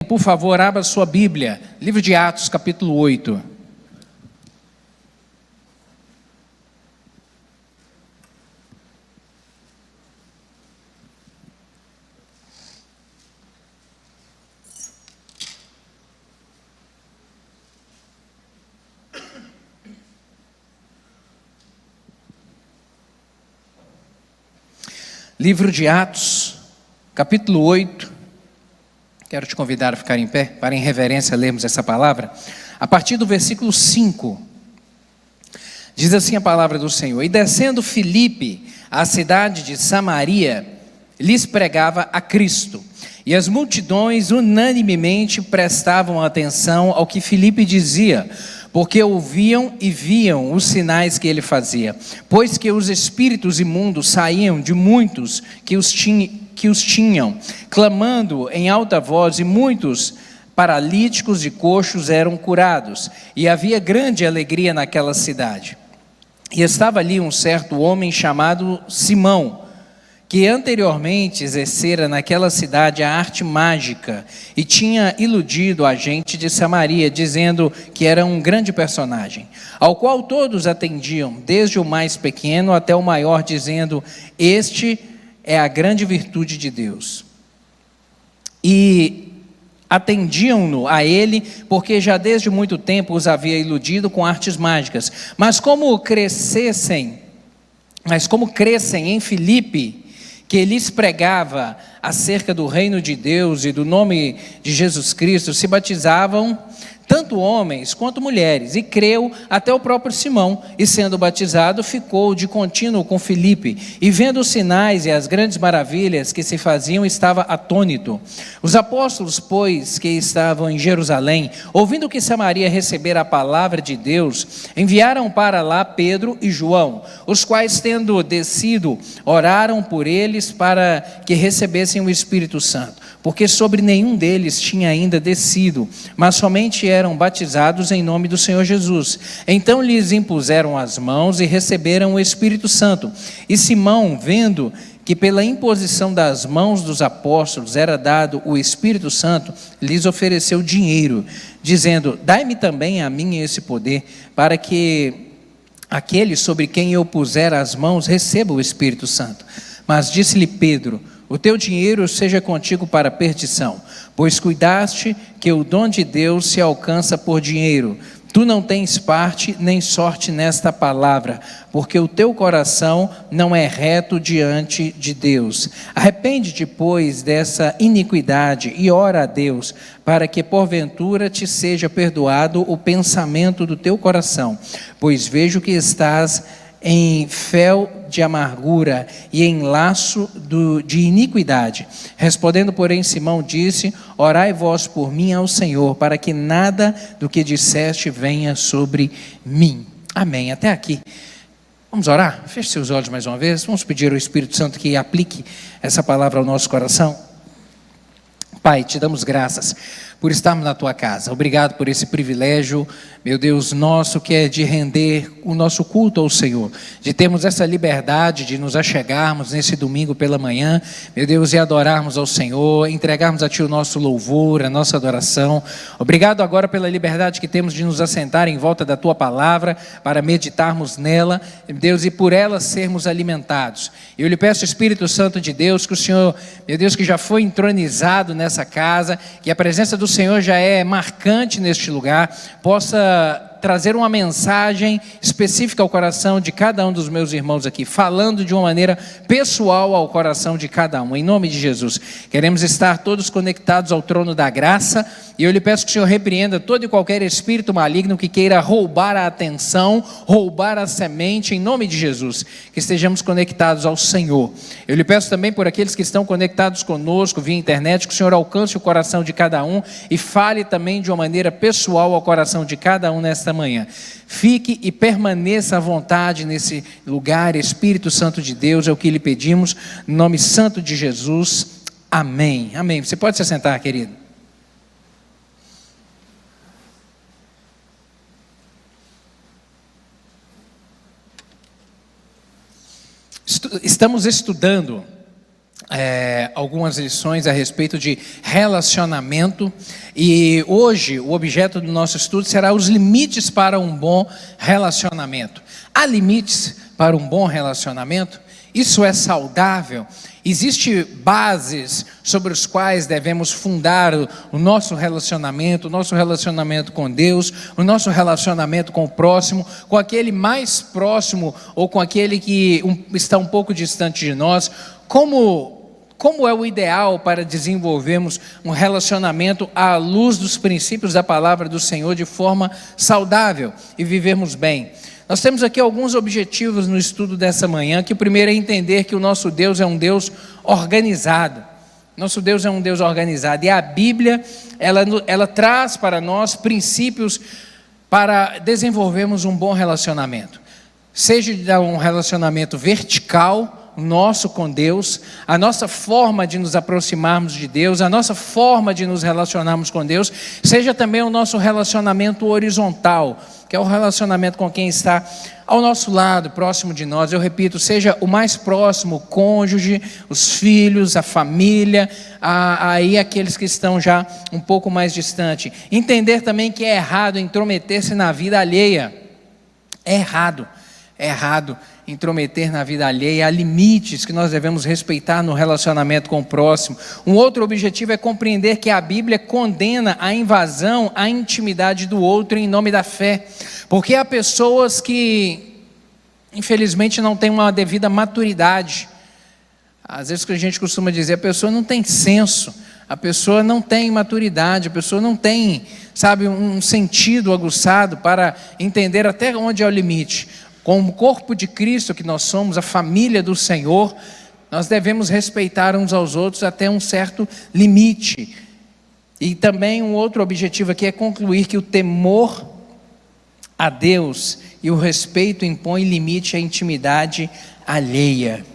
por favor, abra sua Bíblia, livro de Atos, capítulo 8. Livro de Atos, capítulo 8, quero te convidar a ficar em pé, para em reverência lermos essa palavra, a partir do versículo 5, diz assim a palavra do Senhor: E descendo Filipe à cidade de Samaria, lhes pregava a Cristo, e as multidões unanimemente prestavam atenção ao que Filipe dizia, porque ouviam e viam os sinais que ele fazia, pois que os espíritos imundos saíam de muitos que os tinham, clamando em alta voz, e muitos paralíticos e coxos eram curados, e havia grande alegria naquela cidade. E estava ali um certo homem chamado Simão, que anteriormente exercera naquela cidade a arte mágica e tinha iludido a gente de Samaria, dizendo que era um grande personagem, ao qual todos atendiam, desde o mais pequeno até o maior, dizendo: este é a grande virtude de Deus. E atendiam-no a ele, porque já desde muito tempo os havia iludido com artes mágicas. Mas como crescem em Filipe, que lhes pregava acerca do reino de Deus e do nome de Jesus Cristo, se batizavam tanto homens quanto mulheres, e creu até o próprio Simão, e sendo batizado, ficou de contínuo com Filipe, e vendo os sinais e as grandes maravilhas que se faziam, estava atônito. Os apóstolos, pois, que estavam em Jerusalém, ouvindo que Samaria recebera a palavra de Deus, enviaram para lá Pedro e João, os quais, tendo descido, oraram por eles para que recebessem o Espírito Santo, porque sobre nenhum deles tinha ainda descido, mas somente eram batizados em nome do Senhor Jesus. Então lhes impuseram as mãos e receberam o Espírito Santo. E Simão, vendo que pela imposição das mãos dos apóstolos era dado o Espírito Santo, lhes ofereceu dinheiro, dizendo: dai-me também a mim esse poder, para que aquele sobre quem eu puser as mãos receba o Espírito Santo. Mas disse-lhe Pedro: o teu dinheiro seja contigo para perdição, pois cuidaste que o dom de Deus se alcança por dinheiro. Tu não tens parte nem sorte nesta palavra, porque o teu coração não é reto diante de Deus. Arrepende-te, pois, dessa iniquidade e ora a Deus, para que porventura te seja perdoado o pensamento do teu coração, pois vejo que estás em fel de amargura e em laço de iniquidade. Respondendo, porém, Simão disse: orai vós por mim ao Senhor, para que nada do que disseste venha sobre mim. Amém. Até aqui. Vamos orar? Feche seus olhos mais uma vez. Vamos pedir ao Espírito Santo que aplique essa palavra ao nosso coração. Pai, te damos graças por estarmos na tua casa. Obrigado por esse privilégio, meu Deus nosso, que é de render o nosso culto ao Senhor, de termos essa liberdade de nos achegarmos nesse domingo pela manhã, meu Deus, e adorarmos ao Senhor, entregarmos a Ti o nosso louvor, a nossa adoração. Obrigado agora pela liberdade que temos de nos assentar em volta da Tua palavra, para meditarmos nela, meu Deus, e por ela sermos alimentados. Eu lhe peço, Espírito Santo de Deus, que o Senhor, meu Deus, que já foi entronizado nessa casa, que a presença do Senhor já é marcante neste lugar, possa trazer uma mensagem específica ao coração de cada um dos meus irmãos aqui, falando de uma maneira pessoal ao coração de cada um, em nome de Jesus. Queremos estar todos conectados ao trono da graça, e eu lhe peço que o Senhor repreenda todo e qualquer espírito maligno que queira roubar a atenção, roubar a semente, em nome de Jesus, que estejamos conectados ao Senhor. Eu lhe peço também por aqueles que estão conectados conosco via internet, que o Senhor alcance o coração de cada um e fale também de uma maneira pessoal ao coração de cada um nesta manhã. Fique e permaneça à vontade nesse lugar, Espírito Santo de Deus, é o que lhe pedimos, no nome santo de Jesus, amém. Amém. Você pode se assentar, querido. Estamos estudando algumas lições a respeito de relacionamento, e hoje o objeto do nosso estudo será os limites para um bom relacionamento. Há limites para um bom relacionamento? Isso é saudável? Existem bases sobre os quais devemos fundar o nosso relacionamento com Deus, o nosso relacionamento com o próximo, com aquele mais próximo ou com aquele que está um pouco distante de nós. Como é o ideal para desenvolvermos um relacionamento à luz dos princípios da palavra do Senhor de forma saudável e vivermos bem? Nós temos aqui alguns objetivos no estudo dessa manhã, que o primeiro é entender que o nosso Deus é um Deus organizado. Nosso Deus é um Deus organizado, e a Bíblia, ela traz para nós princípios para desenvolvermos um bom relacionamento. Seja um relacionamento vertical, nosso com Deus, a nossa forma de nos aproximarmos de Deus, a nossa forma de nos relacionarmos com Deus, seja também o nosso relacionamento horizontal, que é o relacionamento com quem está ao nosso lado, próximo de nós. Eu repito, seja o mais próximo, o cônjuge, os filhos, a família, aí aqueles que estão já um pouco mais distante. Entender também que é errado intrometer-se na vida alheia. É errado intrometer na vida alheia. Há limites que nós devemos respeitar no relacionamento com o próximo. Um outro objetivo é compreender que a Bíblia condena a invasão à intimidade do outro em nome da fé, porque há pessoas que infelizmente não têm uma devida maturidade. Às vezes que a gente costuma dizer, a pessoa não tem senso, a pessoa não tem maturidade, a pessoa não tem, um sentido aguçado para entender até onde é o limite. Como corpo de Cristo que nós somos, a família do Senhor, nós devemos respeitar uns aos outros até um certo limite. E também um outro objetivo aqui é concluir que o temor a Deus e o respeito impõe limite à intimidade alheia.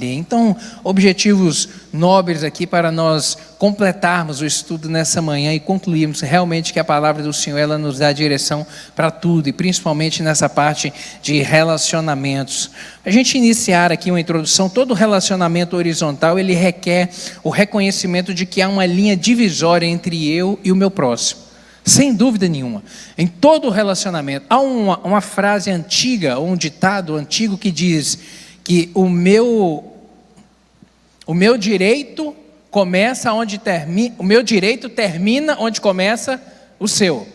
Então, objetivos nobres aqui para nós completarmos o estudo nessa manhã e concluirmos realmente que a palavra do Senhor, ela nos dá direção para tudo, e principalmente nessa parte de relacionamentos. A gente iniciar aqui uma introdução, todo relacionamento horizontal, ele requer o reconhecimento de que há uma linha divisória entre eu e o meu próximo. Sem dúvida nenhuma. Em todo relacionamento, há uma frase antiga, ou um ditado antigo que diz que o meu direito começa onde termina, o meu direito termina onde começa o seu.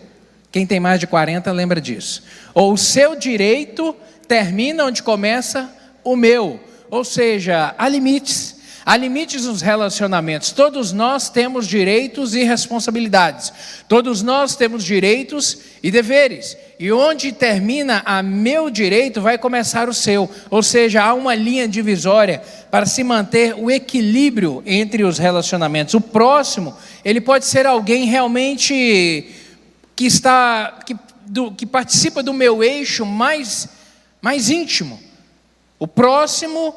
Quem tem mais de 40 lembra disso. Ou o seu direito termina onde começa o meu. Ou seja, há limites. Há limites nos relacionamentos. Todos nós temos direitos e responsabilidades. Todos nós temos direitos e deveres. E onde termina o meu direito, vai começar o seu. Ou seja, há uma linha divisória para se manter o equilíbrio entre os relacionamentos. O próximo, ele pode ser alguém realmente que participa do meu eixo mais íntimo. O próximo,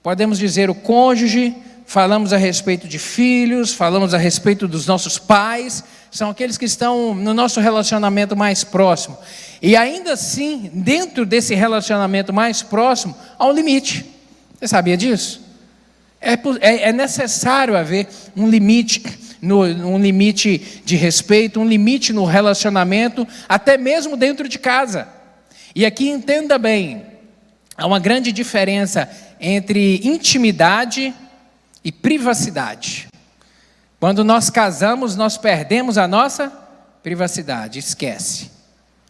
podemos dizer o cônjuge, falamos a respeito de filhos, falamos a respeito dos nossos pais, são aqueles que estão no nosso relacionamento mais próximo. E ainda assim, dentro desse relacionamento mais próximo, há um limite. Você sabia disso? É necessário haver um limite, um limite de respeito, um limite no relacionamento, até mesmo dentro de casa. E aqui entenda bem, há uma grande diferença entre intimidade e privacidade. Quando nós casamos, nós perdemos a nossa privacidade. Esquece.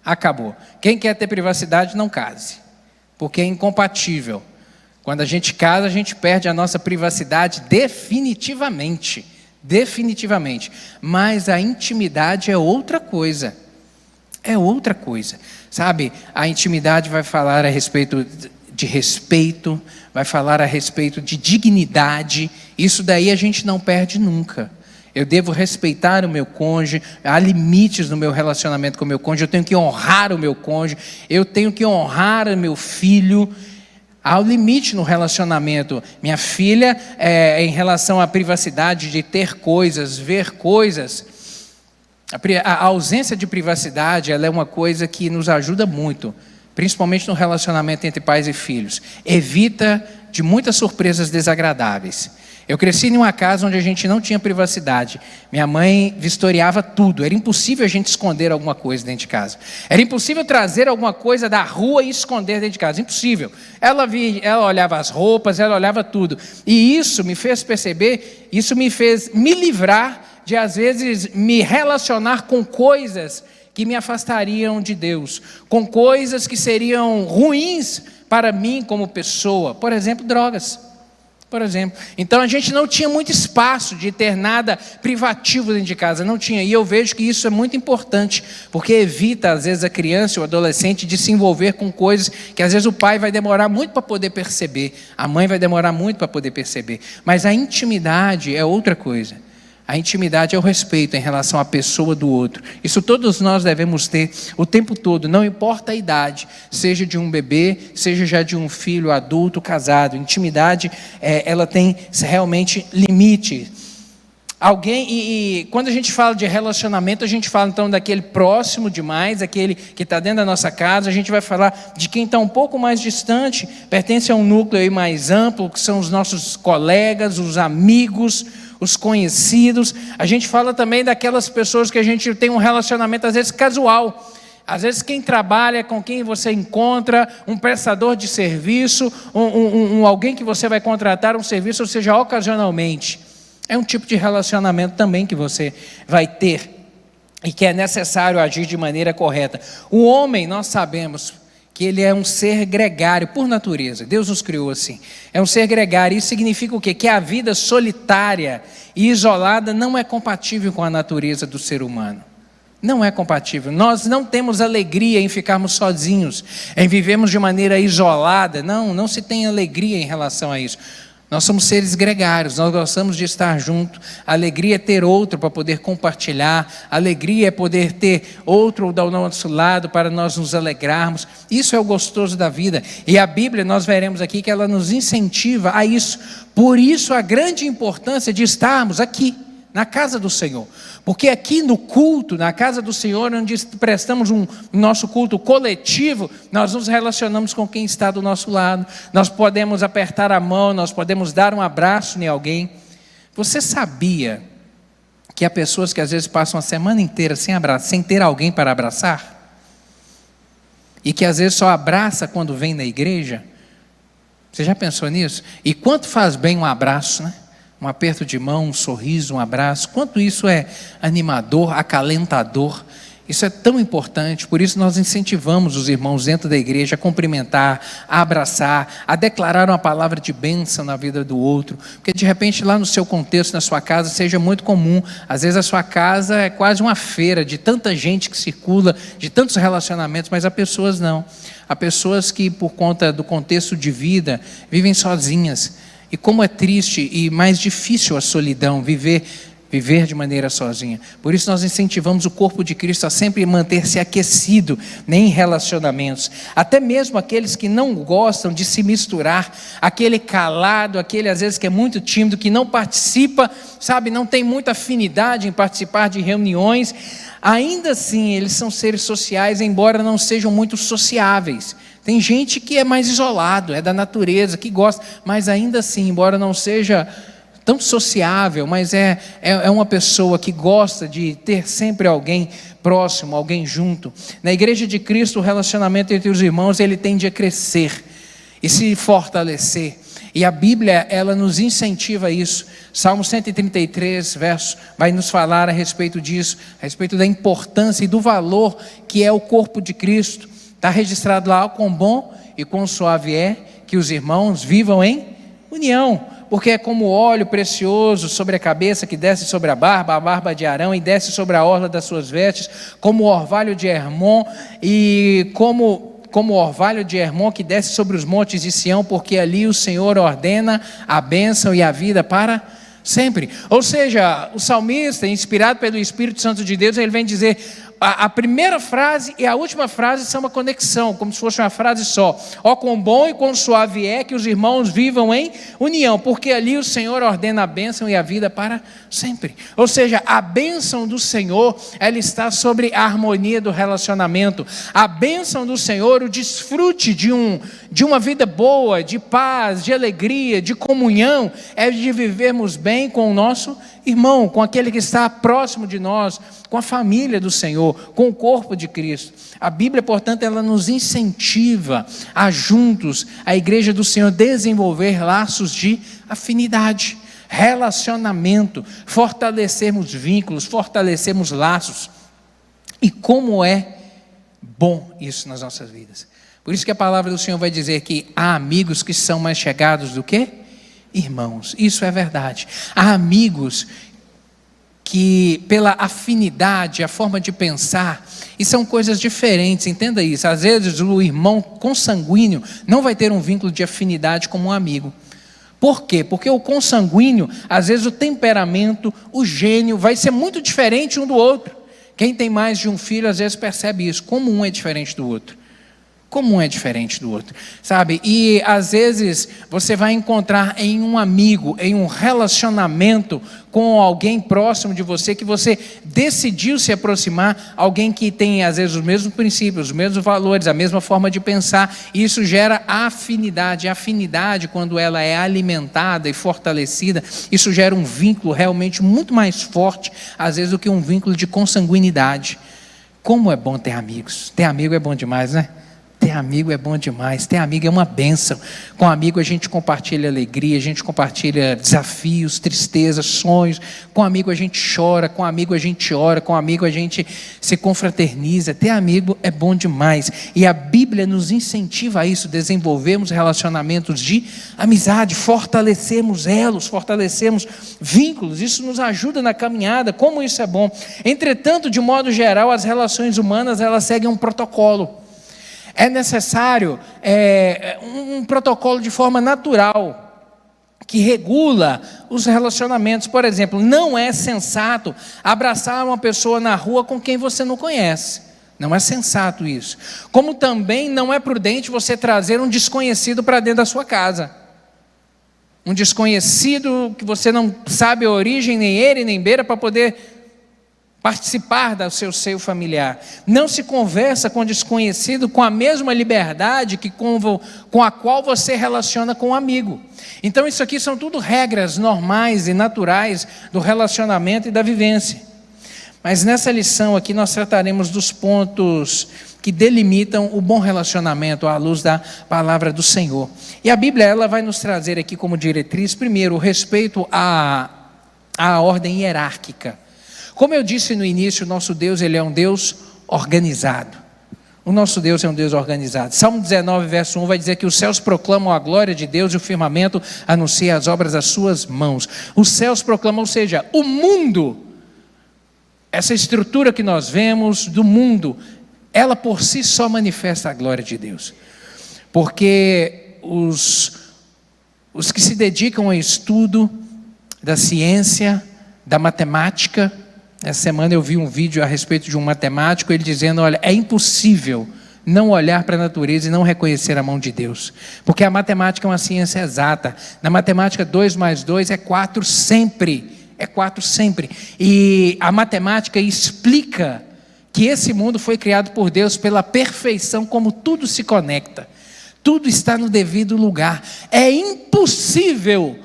Acabou. Quem quer ter privacidade, não case, porque é incompatível. Quando a gente casa, a gente perde a nossa privacidade definitivamente. Definitivamente. Mas a intimidade é outra coisa. É outra coisa. Sabe, a intimidade vai falar a respeito de respeito, vai falar a respeito de dignidade. Isso daí a gente não perde nunca. Eu devo respeitar o meu cônjuge, há limites no meu relacionamento com o meu cônjuge, eu tenho que honrar o meu cônjuge, eu tenho que honrar o meu filho. Há um limite no relacionamento. Minha filha, em relação à privacidade de ter coisas, ver coisas, a ausência de privacidade, ela é uma coisa que nos ajuda muito, principalmente no relacionamento entre pais e filhos. Evita de muitas surpresas desagradáveis. Eu cresci em uma casa onde a gente não tinha privacidade. Minha mãe vistoriava tudo. Era impossível a gente esconder alguma coisa dentro de casa. Era impossível trazer alguma coisa da rua e esconder dentro de casa. Impossível. Ela olhava as roupas, ela olhava tudo. E isso me fez perceber, isso me fez me livrar de, às vezes, me relacionar com coisas que me afastariam de Deus, com coisas que seriam ruins para mim como pessoa. Por exemplo, drogas. Por exemplo. Então a gente não tinha muito espaço de ter nada privativo dentro de casa, não tinha. E eu vejo que isso é muito importante, porque evita às vezes a criança ou o adolescente de se envolver com coisas que às vezes o pai vai demorar muito para poder perceber, a mãe vai demorar muito para poder perceber. Mas a intimidade é outra coisa. A intimidade é o respeito em relação à pessoa do outro. Isso todos nós devemos ter o tempo todo, não importa a idade, seja de um bebê, seja já de um filho adulto, casado. Intimidade, ela tem realmente limite. E quando a gente fala de relacionamento, a gente fala então daquele próximo demais, aquele que está dentro da nossa casa. A gente vai falar de quem está um pouco mais distante, pertence a um núcleo aí mais amplo, que são os nossos colegas, os amigos, os conhecidos. A gente fala também daquelas pessoas que a gente tem um relacionamento às vezes casual. Às vezes quem trabalha, com quem você encontra, um prestador de serviço, alguém que você vai contratar um serviço, ou seja, ocasionalmente. É um tipo de relacionamento também que você vai ter e que é necessário agir de maneira correta. O homem, nós sabemos que ele é um ser gregário por natureza. Deus nos criou assim. É um ser gregário. Isso significa o quê? Que a vida solitária e isolada não é compatível com a natureza do ser humano. Não é compatível. Nós não temos alegria em ficarmos sozinhos, em vivermos de maneira isolada. Não se tem alegria em relação a isso. Nós somos seres gregários, nós gostamos de estar junto. A alegria é ter outro para poder compartilhar. A alegria é poder ter outro do nosso lado para nós nos alegrarmos. Isso é o gostoso da vida. E a Bíblia, nós veremos aqui que ela nos incentiva a isso. Por isso a grande importância de estarmos aqui, na casa do Senhor. Porque aqui no culto, na casa do Senhor, onde prestamos nosso culto coletivo, nós nos relacionamos com quem está do nosso lado. Nós podemos apertar a mão, nós podemos dar um abraço em alguém. Você sabia que há pessoas que às vezes passam a semana inteira sem ter alguém para abraçar? E que às vezes só abraça quando vem na igreja? Você já pensou nisso? E quanto faz bem um abraço, né? Um aperto de mão, um sorriso, um abraço. Quanto isso é animador, acalentador. Isso é tão importante. Por isso nós incentivamos os irmãos dentro da igreja a cumprimentar, a abraçar, a declarar uma palavra de bênção na vida do outro. Porque de repente lá no seu contexto, na sua casa, seja muito comum. Às vezes a sua casa é quase uma feira de tanta gente que circula, de tantos relacionamentos, mas há pessoas não. Há pessoas que por conta do contexto de vida vivem sozinhas. E como é triste e mais difícil a solidão, viver de maneira sozinha. Por isso nós incentivamos o corpo de Cristo a sempre manter-se aquecido, em relacionamentos. Até mesmo aqueles que não gostam de se misturar, aquele calado, aquele às vezes que é muito tímido, que não participa, sabe, não tem muita afinidade em participar de reuniões, ainda assim eles são seres sociais, embora não sejam muito sociáveis. Tem gente que é mais isolado, é da natureza, que gosta, mas ainda assim, embora não seja tão sociável, mas é uma pessoa que gosta de ter sempre alguém próximo, alguém junto. Na igreja de Cristo, o relacionamento entre os irmãos, ele tende a crescer e se fortalecer. E a Bíblia, ela nos incentiva a isso. Salmo 133, verso, vai nos falar a respeito disso, a respeito da importância e do valor que é o corpo de Cristo. Está registrado lá: quão bom e quão suave é que os irmãos vivam em união, porque é como óleo precioso sobre a cabeça que desce sobre a barba de Arão e desce sobre a orla das suas vestes, como o orvalho de Hermon e como o orvalho de Hermon que desce sobre os montes de Sião, porque ali o Senhor ordena a bênção e a vida para sempre. Ou seja, o salmista, inspirado pelo Espírito Santo de Deus, ele vem dizer: a primeira frase e a última frase são uma conexão, como se fosse uma frase só. Ó, quão bom e quão suave é que os irmãos vivam em união, porque ali o Senhor ordena a bênção e a vida para sempre. Ou seja, a bênção do Senhor, ela está sobre a harmonia do relacionamento. A bênção do Senhor, o desfrute de uma vida boa, de paz, de alegria, de comunhão, é de vivermos bem com o nosso irmão, com aquele que está próximo de nós, com a família do Senhor, com o corpo de Cristo. A Bíblia, portanto, ela nos incentiva a juntos, a igreja do Senhor, desenvolver laços de afinidade, relacionamento, fortalecermos vínculos, fortalecermos laços. E como é bom isso nas nossas vidas. Por isso que a palavra do Senhor vai dizer que há amigos que são mais chegados do que irmãos. Isso é verdade. Há amigos que pela afinidade, a forma de pensar, e são coisas diferentes, entenda isso. Às vezes o irmão consanguíneo não vai ter um vínculo de afinidade como um amigo. Por quê? Porque o consanguíneo, às vezes o temperamento, o gênio vai ser muito diferente um do outro. Quem tem mais de um filho às vezes percebe isso, como um é diferente do outro. Como um é diferente do outro, sabe? E às vezes você vai encontrar em um amigo, em um relacionamento com alguém próximo de você, que você decidiu se aproximar, alguém que tem às vezes os mesmos princípios, os mesmos valores, a mesma forma de pensar, e isso gera afinidade. A afinidade, quando ela é alimentada e fortalecida, isso gera um vínculo realmente muito mais forte, às vezes, do que um vínculo de consanguinidade. Como é bom ter amigos. Ter amigo é bom demais, né? Ter amigo é bom demais, ter amigo é uma bênção. Com amigo a gente compartilha alegria, a gente compartilha desafios, tristezas, sonhos. Com amigo a gente chora, com amigo a gente ora, com amigo a gente se confraterniza. Ter amigo é bom demais. E a Bíblia nos incentiva a isso, desenvolvermos relacionamentos de amizade, fortalecemos elos, fortalecemos vínculos. Isso nos ajuda na caminhada, como isso é bom. Entretanto, de modo geral, as relações humanas, elas seguem um protocolo. É necessário um protocolo de forma natural, que regula os relacionamentos. Por exemplo, não é sensato abraçar uma pessoa na rua com quem você não conhece. Não é sensato isso. Como também não é prudente você trazer um desconhecido para dentro da sua casa. Um desconhecido que você não sabe a origem, nem ele, nem beira, para poder participar do seu seio familiar. Não se conversa com desconhecido com a mesma liberdade que com a qual você relaciona com um amigo. Então isso aqui são tudo regras normais e naturais do relacionamento e da vivência. Mas nessa lição aqui nós trataremos dos pontos que delimitam o bom relacionamento à luz da palavra do Senhor. E a Bíblia, ela vai nos trazer aqui como diretriz, primeiro, o respeito à ordem hierárquica. Como eu disse no início, o nosso Deus, ele é um Deus organizado. O nosso Deus é um Deus organizado. Salmo 19, verso 1 vai dizer que os céus proclamam a glória de Deus e o firmamento anuncia as obras das suas mãos. Os céus proclamam, ou seja, o mundo, essa estrutura que nós vemos do mundo, ela por si só manifesta a glória de Deus. Porque os que se dedicam ao estudo da ciência, da matemática. Essa semana eu vi um vídeo a respeito de um matemático, ele dizendo, olha, é impossível não olhar para a natureza e não reconhecer a mão de Deus. Porque a matemática é uma ciência exata. Na matemática, 2 mais 2 é 4 sempre. É 4 sempre. E a matemática explica que esse mundo foi criado por Deus pela perfeição, como tudo se conecta. Tudo está no devido lugar. É impossível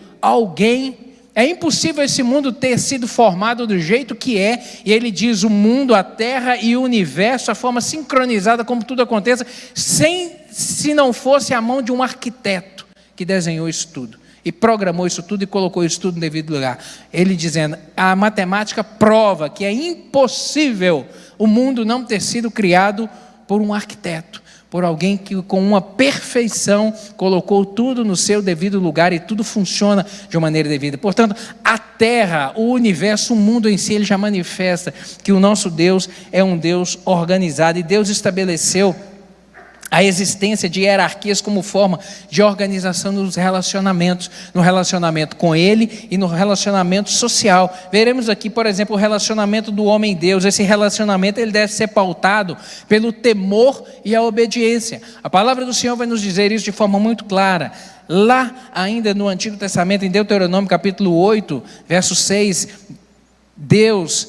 esse mundo ter sido formado do jeito que é, e ele diz o mundo, a terra e o universo, a forma sincronizada como tudo aconteça, se não fosse a mão de um arquiteto que desenhou isso tudo, e programou isso tudo e colocou isso tudo no devido lugar. Ele dizendo, a matemática prova que é impossível o mundo não ter sido criado por um arquiteto, por alguém que com uma perfeição colocou tudo no seu devido lugar e tudo funciona de uma maneira devida. Portanto, a terra, o universo, o mundo em si, ele já manifesta que o nosso Deus é um Deus organizado, e Deus estabeleceu a existência de hierarquias como forma de organização dos relacionamentos, no relacionamento com Ele e no relacionamento social. Veremos aqui, por exemplo, o relacionamento do homem e Deus. Esse relacionamento ele deve ser pautado pelo temor e a obediência. A palavra do Senhor vai nos dizer isso de forma muito clara. Lá ainda no Antigo Testamento, em Deuteronômio capítulo 8, verso 6, Deus,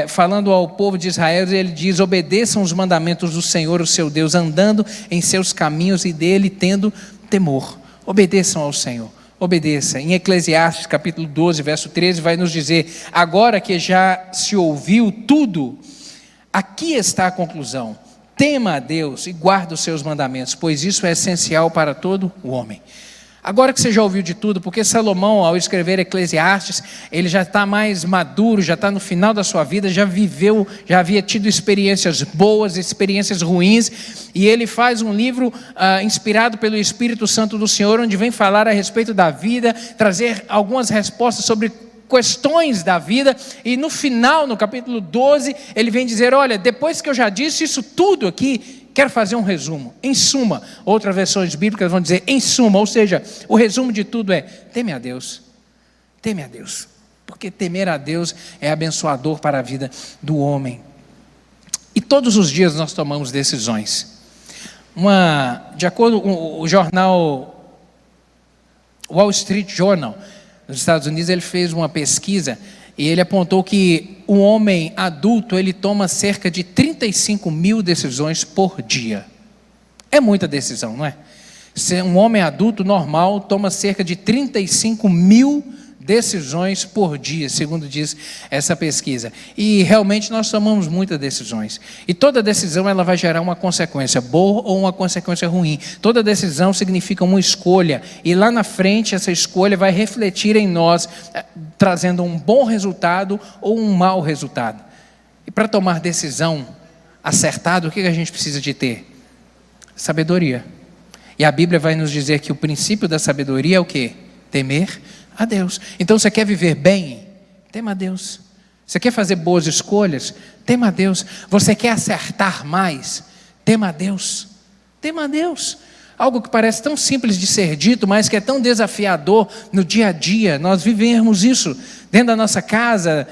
falando ao povo de Israel, ele diz: obedeçam os mandamentos do Senhor, o seu Deus, andando em seus caminhos e dele tendo temor. Obedeçam ao Senhor, obedeça. Em Eclesiastes capítulo 12, verso 13, vai nos dizer: agora que já se ouviu tudo, aqui está a conclusão: tema a Deus e guarda os seus mandamentos, pois isso é essencial para todo o homem. Agora que você já ouviu de tudo, porque Salomão, ao escrever Eclesiastes, ele já está mais maduro, já está no final da sua vida, já viveu, já havia tido experiências boas, experiências ruins, e ele faz um livro inspirado pelo Espírito Santo do Senhor, onde vem falar a respeito da vida, trazer algumas respostas sobre questões da vida, e no final, no capítulo 12, ele vem dizer: olha, depois que eu já disse isso tudo aqui, quero fazer um resumo, em suma. Outras versões bíblicas vão dizer em suma, ou seja, o resumo de tudo é: teme a Deus, porque temer a Deus é abençoador para a vida do homem. E todos os dias nós tomamos decisões. De acordo com o jornal Wall Street Journal, nos Estados Unidos, ele fez uma pesquisa e ele apontou que o homem adulto, ele toma cerca de 35 mil decisões por dia. É muita decisão, não é? Um homem adulto normal toma cerca de 35 mil decisões por dia, segundo diz essa pesquisa. E realmente nós tomamos muitas decisões. E toda decisão ela vai gerar uma consequência boa ou uma consequência ruim. Toda decisão significa uma escolha. E lá na frente essa escolha vai refletir em nós, trazendo um bom resultado ou um mau resultado. E para tomar decisão acertada, o que a gente precisa de ter? Sabedoria. E a Bíblia vai nos dizer que o princípio da sabedoria é o quê? Temer a Deus. Então você quer viver bem? Tema a Deus. Você quer fazer boas escolhas? Tema a Deus. Você quer acertar mais? Tema a Deus. Tema a Deus. Algo que parece tão simples de ser dito, mas que é tão desafiador no dia a dia. Nós vivemos isso dentro da nossa casa,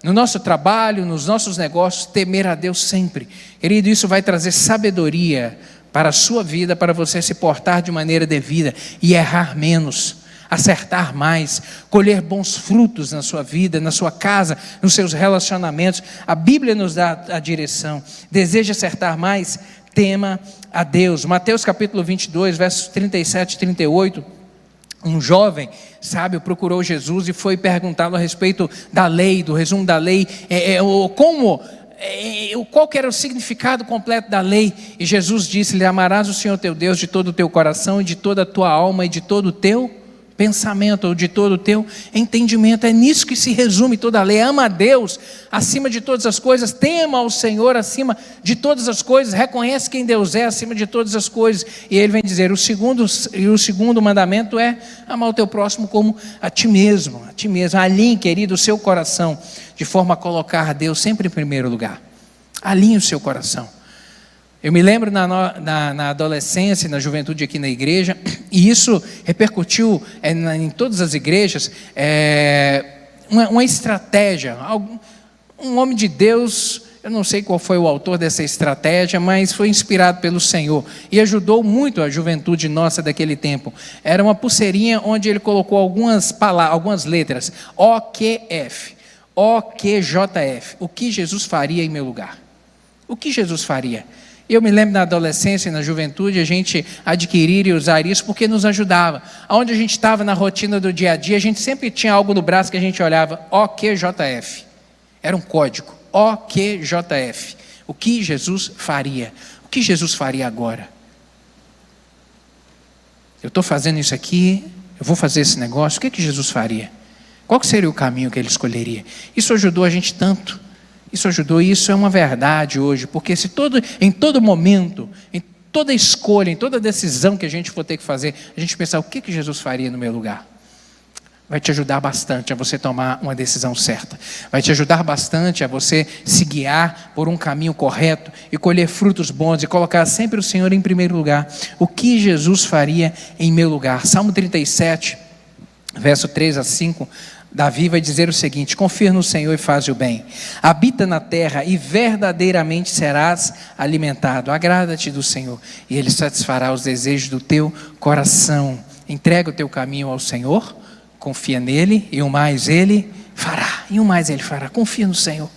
no nosso trabalho, nos nossos negócios. Temer a Deus sempre. Querido, isso vai trazer sabedoria para a sua vida, para você se portar de maneira devida e errar menos, acertar mais, colher bons frutos na sua vida, na sua casa, nos seus relacionamentos. A Bíblia nos dá a direção. Deseja acertar mais? Tema a Deus. Mateus capítulo 22, versos 37 e 38, um jovem sábio procurou Jesus e foi perguntá-lo a respeito da lei, do resumo da lei, qual que era o significado completo da lei. E Jesus disse-lhe: amarás o Senhor teu Deus de todo o teu coração e de toda a tua alma e de todo o teu pensamento, ou de todo o teu entendimento. É nisso que se resume toda a lei. Ama a Deus acima de todas as coisas, tema ao Senhor acima de todas as coisas, reconhece quem Deus é acima de todas as coisas. E ele vem dizer: o segundo mandamento é amar o teu próximo como a ti mesmo. Alinhe, querido, o seu coração, de forma a colocar Deus sempre em primeiro lugar. Alinhe o seu coração. Eu me lembro na adolescência, na juventude aqui na igreja, e isso repercutiu em todas as igrejas, uma estratégia. Um homem de Deus, eu não sei qual foi o autor dessa estratégia, mas foi inspirado pelo Senhor e ajudou muito a juventude nossa daquele tempo. Era uma pulseirinha onde ele colocou algumas letras: OQF, OQJF. O que Jesus faria em meu lugar? O que Jesus faria? Eu me lembro na adolescência e na juventude a gente adquirir e usar isso porque nos ajudava. Onde a gente estava na rotina do dia a dia, a gente sempre tinha algo no braço que a gente olhava: OQJF. Era um código, OQJF. O que Jesus faria? O que Jesus faria agora? Eu estou fazendo isso aqui, eu vou fazer esse negócio, o que Jesus faria? Qual que seria o caminho que ele escolheria? Isso ajudou a gente tanto. Isso ajudou, e isso é uma verdade hoje, porque em todo momento, em toda escolha, em toda decisão que a gente for ter que fazer, a gente pensar: o que Jesus faria no meu lugar? vai te ajudar bastante a você tomar uma decisão certa. Vai te ajudar bastante a você se guiar por um caminho correto e colher frutos bons e colocar sempre o Senhor em primeiro lugar. O que Jesus faria em meu lugar? Salmo 37, verso 3 a 5, Davi vai dizer o seguinte: confia no Senhor e faz o bem, habita na terra e verdadeiramente serás alimentado. Agrada-te do Senhor e Ele satisfará os desejos do teu coração. Entrega o teu caminho ao Senhor, confia nele e o mais Ele fará. E o mais Ele fará. Confia no Senhor.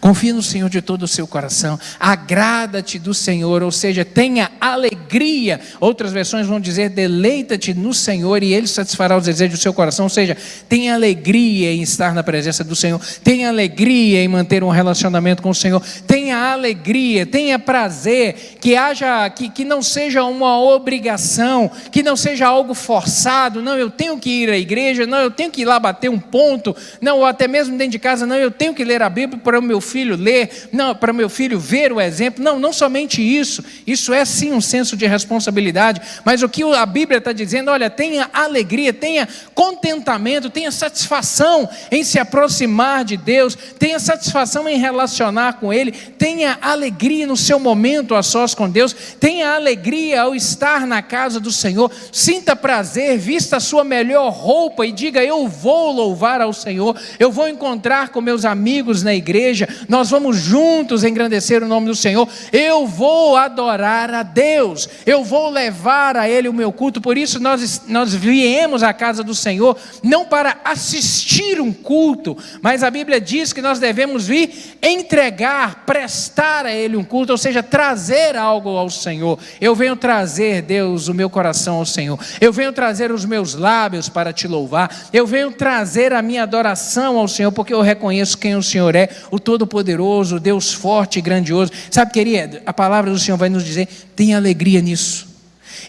Confia no Senhor de todo o seu coração. Agrada-te do Senhor, ou seja, tenha alegria. Outras versões vão dizer: deleita-te no Senhor e Ele satisfará os desejos do seu coração. Ou seja, tenha alegria em estar na presença do Senhor. Tenha alegria em manter um relacionamento com o Senhor. Tenha alegria, tenha prazer, que não seja uma obrigação, que não seja algo forçado. Não, eu tenho que ir à igreja. Não, eu tenho que ir lá bater um ponto. Não, ou até mesmo dentro de casa. Não, eu tenho que ler a Bíblia para o meu filho ler, não, para meu filho ver o exemplo. Não somente isso é sim um senso de responsabilidade, mas o que a Bíblia está dizendo: olha, tenha alegria, tenha contentamento, tenha satisfação em se aproximar de Deus, tenha satisfação em relacionar com Ele, tenha alegria no seu momento a sós com Deus, tenha alegria ao estar na casa do Senhor, sinta prazer, vista a sua melhor roupa e diga: eu vou louvar ao Senhor, eu vou encontrar com meus amigos na igreja, nós vamos juntos engrandecer o nome do Senhor, eu vou adorar a Deus, eu vou levar a Ele o meu culto. Por isso nós viemos à casa do Senhor, não para assistir um culto, mas a Bíblia diz que nós devemos vir entregar, prestar a Ele um culto, ou seja, trazer algo ao Senhor. Eu venho trazer, Deus, o meu coração ao Senhor, eu venho trazer os meus lábios para te louvar, eu venho trazer a minha adoração ao Senhor, porque eu reconheço quem o Senhor é, o Todo-Poderoso, Deus forte e grandioso. Sabe, querido, a palavra do Senhor vai nos dizer: tenha alegria nisso.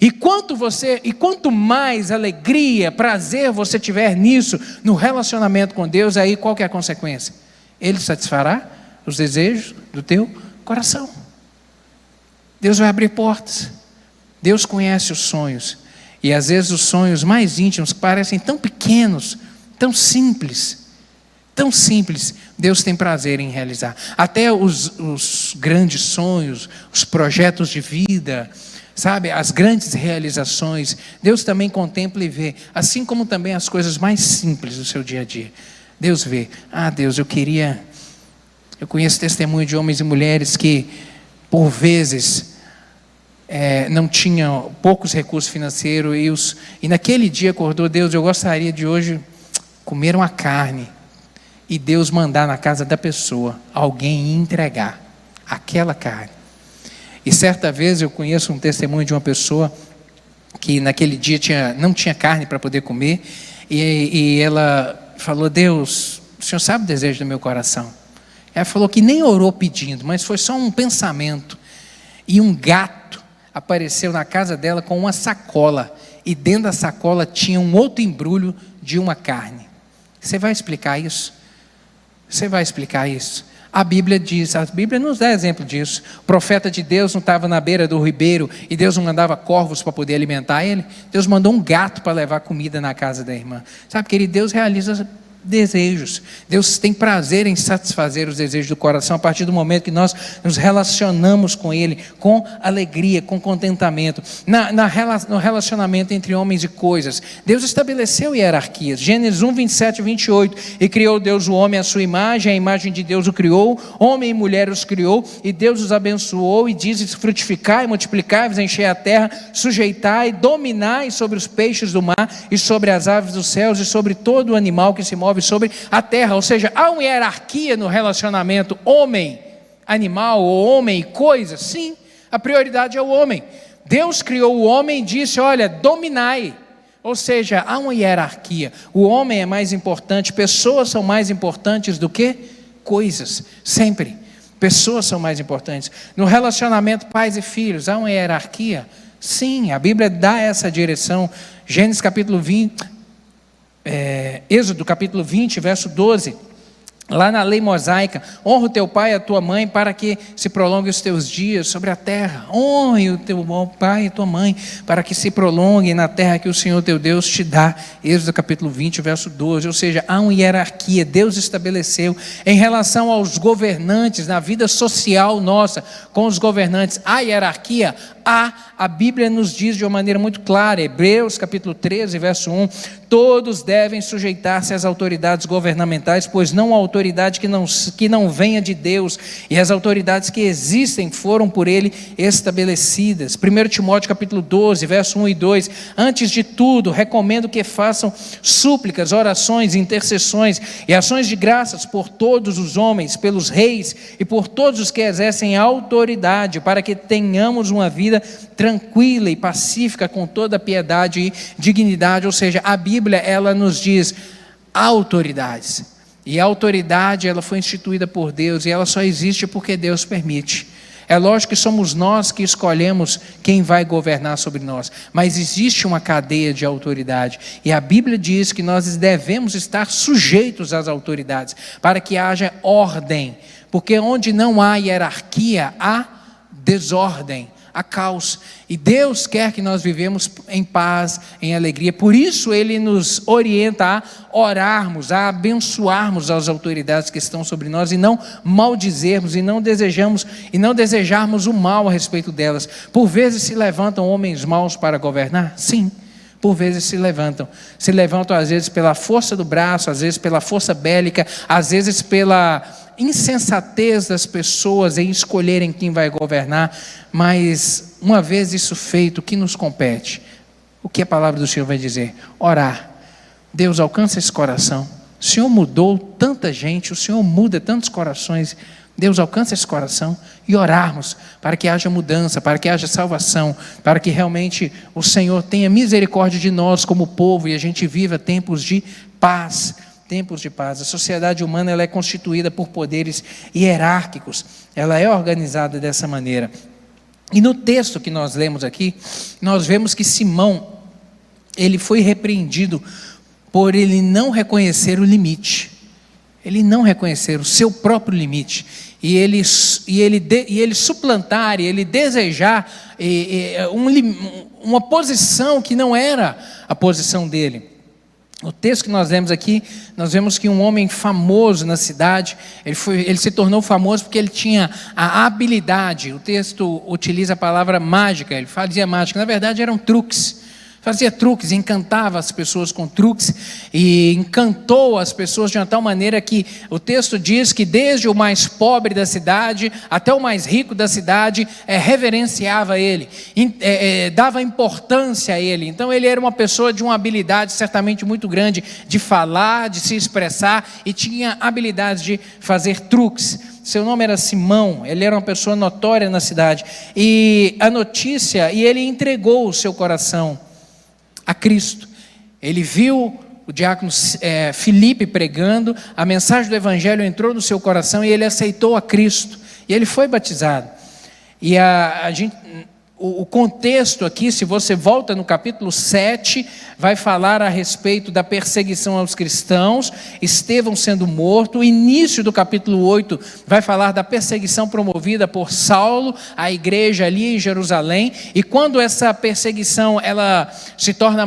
E quanto mais alegria, prazer você tiver nisso, no relacionamento com Deus, aí qual que é a consequência? Ele satisfará os desejos do teu coração. Deus vai abrir portas. Deus conhece os sonhos. E às vezes os sonhos mais íntimos parecem tão pequenos, tão simples, Deus tem prazer em realizar. Até os grandes sonhos, os projetos de vida, sabe, as grandes realizações, Deus também contempla e vê, assim como também as coisas mais simples do seu dia a dia. Deus vê: Deus, eu conheço testemunho de homens e mulheres que, por vezes, não tinham poucos recursos financeiros, e naquele dia acordou: Deus, eu gostaria de hoje comer uma carne. E Deus mandar na casa da pessoa alguém entregar aquela carne. E certa vez eu conheço um testemunho de uma pessoa que naquele dia não tinha carne para poder comer, e ela falou: Deus, o Senhor sabe o desejo do meu coração. Ela falou que nem orou pedindo, mas foi só um pensamento, e um gato apareceu na casa dela com uma sacola, e dentro da sacola tinha um outro embrulho de uma carne. Você vai explicar isso? Você vai explicar isso? A Bíblia diz, a Bíblia nos dá exemplo disso. O profeta de Deus não estava na beira do ribeiro e Deus não mandava corvos para poder alimentar ele. Deus mandou um gato para levar comida na casa da irmã. Sabe, querido, Deus realiza desejos. Deus tem prazer em satisfazer os desejos do coração a partir do momento que nós nos relacionamos com Ele, com alegria, com contentamento. No relacionamento entre homens e coisas, Deus estabeleceu hierarquias. Gênesis 1, 27 e 28. E criou Deus o homem à sua imagem, a imagem de Deus o criou, homem e mulher os criou, e Deus os abençoou e diz: frutificai, multiplicai-vos, enchei a terra, sujeitai, dominai sobre os peixes do mar e sobre as aves dos céus e sobre todo o animal que se move sobre a terra. Ou seja, há uma hierarquia no relacionamento homem-animal ou homem-coisa. Sim, a prioridade é o homem. Deus criou o homem e disse: olha, dominai. Ou seja, há uma hierarquia. O homem é mais importante, pessoas são mais importantes do que coisas, sempre. Pessoas são mais importantes. No relacionamento pais e filhos, há uma hierarquia? Sim, a Bíblia dá essa direção. Gênesis capítulo 20, Êxodo capítulo 20, verso 12. Lá na lei mosaica, honra o teu pai e a tua mãe para que se prolongue os teus dias sobre a terra. Honre o teu pai e a tua mãe para que se prolongue na terra que o Senhor teu Deus te dá. Êxodo capítulo 20, verso 12. Ou seja, há uma hierarquia, Deus estabeleceu em relação aos governantes, na vida social nossa, com os governantes, há hierarquia? A Bíblia nos diz de uma maneira muito clara, Hebreus capítulo 13, verso 1, todos devem sujeitar-se às autoridades governamentais, pois não há autoridade que não venha de Deus, e as autoridades que existem foram por Ele estabelecidas. 1 Timóteo capítulo 12, verso 1 e 2, antes de tudo, recomendo que façam súplicas, orações, intercessões e ações de graças por todos os homens, pelos reis e por todos os que exercem autoridade, para que tenhamos uma vida tranquila e pacífica com toda piedade e dignidade. Ou seja, a Bíblia, ela nos diz autoridades, e a autoridade, ela foi instituída por Deus, e ela só existe porque Deus permite. É lógico que somos nós que escolhemos quem vai governar sobre nós, mas existe uma cadeia de autoridade, e a Bíblia diz que nós devemos estar sujeitos às autoridades, para que haja ordem, porque onde não há hierarquia, há desordem, a caos, e Deus quer que nós vivemos em paz, em alegria. Por isso Ele nos orienta a orarmos, a abençoarmos as autoridades que estão sobre nós, e não maldizermos, e não desejarmos o mal a respeito delas. Por vezes se levantam homens maus para governar? Sim, por vezes se levantam às vezes pela força do braço, às vezes pela força bélica, às vezes pela insensatez das pessoas em escolherem quem vai governar. Mas uma vez isso feito, o que nos compete? O que a palavra do Senhor vai dizer? Orar. Deus, alcança esse coração. O Senhor mudou tanta gente, o Senhor muda tantos corações. Deus, alcança esse coração, e orarmos para que haja mudança, para que haja salvação, para que realmente o Senhor tenha misericórdia de nós como povo, e a gente viva tempos de paz. Tempos de paz. A sociedade humana, ela é constituída por poderes hierárquicos, ela é organizada dessa maneira. E no texto que nós lemos aqui, nós vemos que Simão, ele foi repreendido por ele não reconhecer o limite, ele não reconhecer o seu próprio limite, e ele suplantar, e ele desejar uma posição que não era a posição dele. O texto que nós lemos aqui, nós vemos que um homem famoso na cidade, ele se tornou famoso porque ele tinha a habilidade. O texto utiliza a palavra mágica, ele fazia mágica, na verdade eram truques. Fazia truques, encantava as pessoas com truques, e encantou as pessoas de uma tal maneira que o texto diz que desde o mais pobre da cidade até o mais rico da cidade reverenciava ele, dava importância a ele. Então ele era uma pessoa de uma habilidade certamente muito grande de falar, de se expressar, e tinha habilidade de fazer truques. Seu nome era Simão, ele era uma pessoa notória na cidade, e ele entregou o seu coração a Cristo. Ele viu o diácono Filipe pregando, a mensagem do Evangelho entrou no seu coração, e ele aceitou a Cristo, e ele foi batizado. E o contexto aqui, se você volta no capítulo 7, vai falar a respeito da perseguição aos cristãos, Estevão sendo morto. O início do capítulo 8 vai falar da perseguição promovida por Saulo à igreja ali em Jerusalém, e quando essa perseguição ela se torna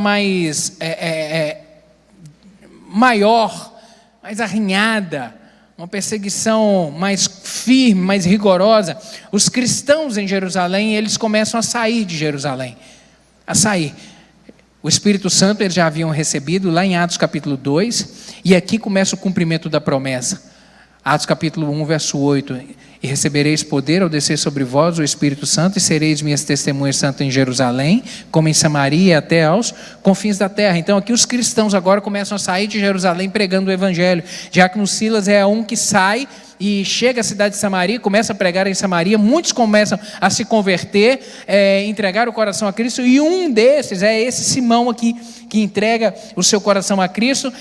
maior, mais arrinhada, uma perseguição mais firme, mais rigorosa, os cristãos em Jerusalém, eles começam a sair de Jerusalém, O Espírito Santo eles já haviam recebido lá em Atos capítulo 2, e aqui começa o cumprimento da promessa. Atos capítulo 1, verso 8, e recebereis poder ao descer sobre vós o Espírito Santo, e sereis minhas testemunhas tanto em Jerusalém, como em Samaria, até aos confins da terra. Então aqui os cristãos agora começam a sair de Jerusalém pregando o Evangelho. Diácono Silas é um que sai e chega à cidade de Samaria, começa a pregar em Samaria, muitos começam a se converter, entregar o coração a Cristo, e um desses é esse Simão aqui, que entrega o seu coração a Cristo.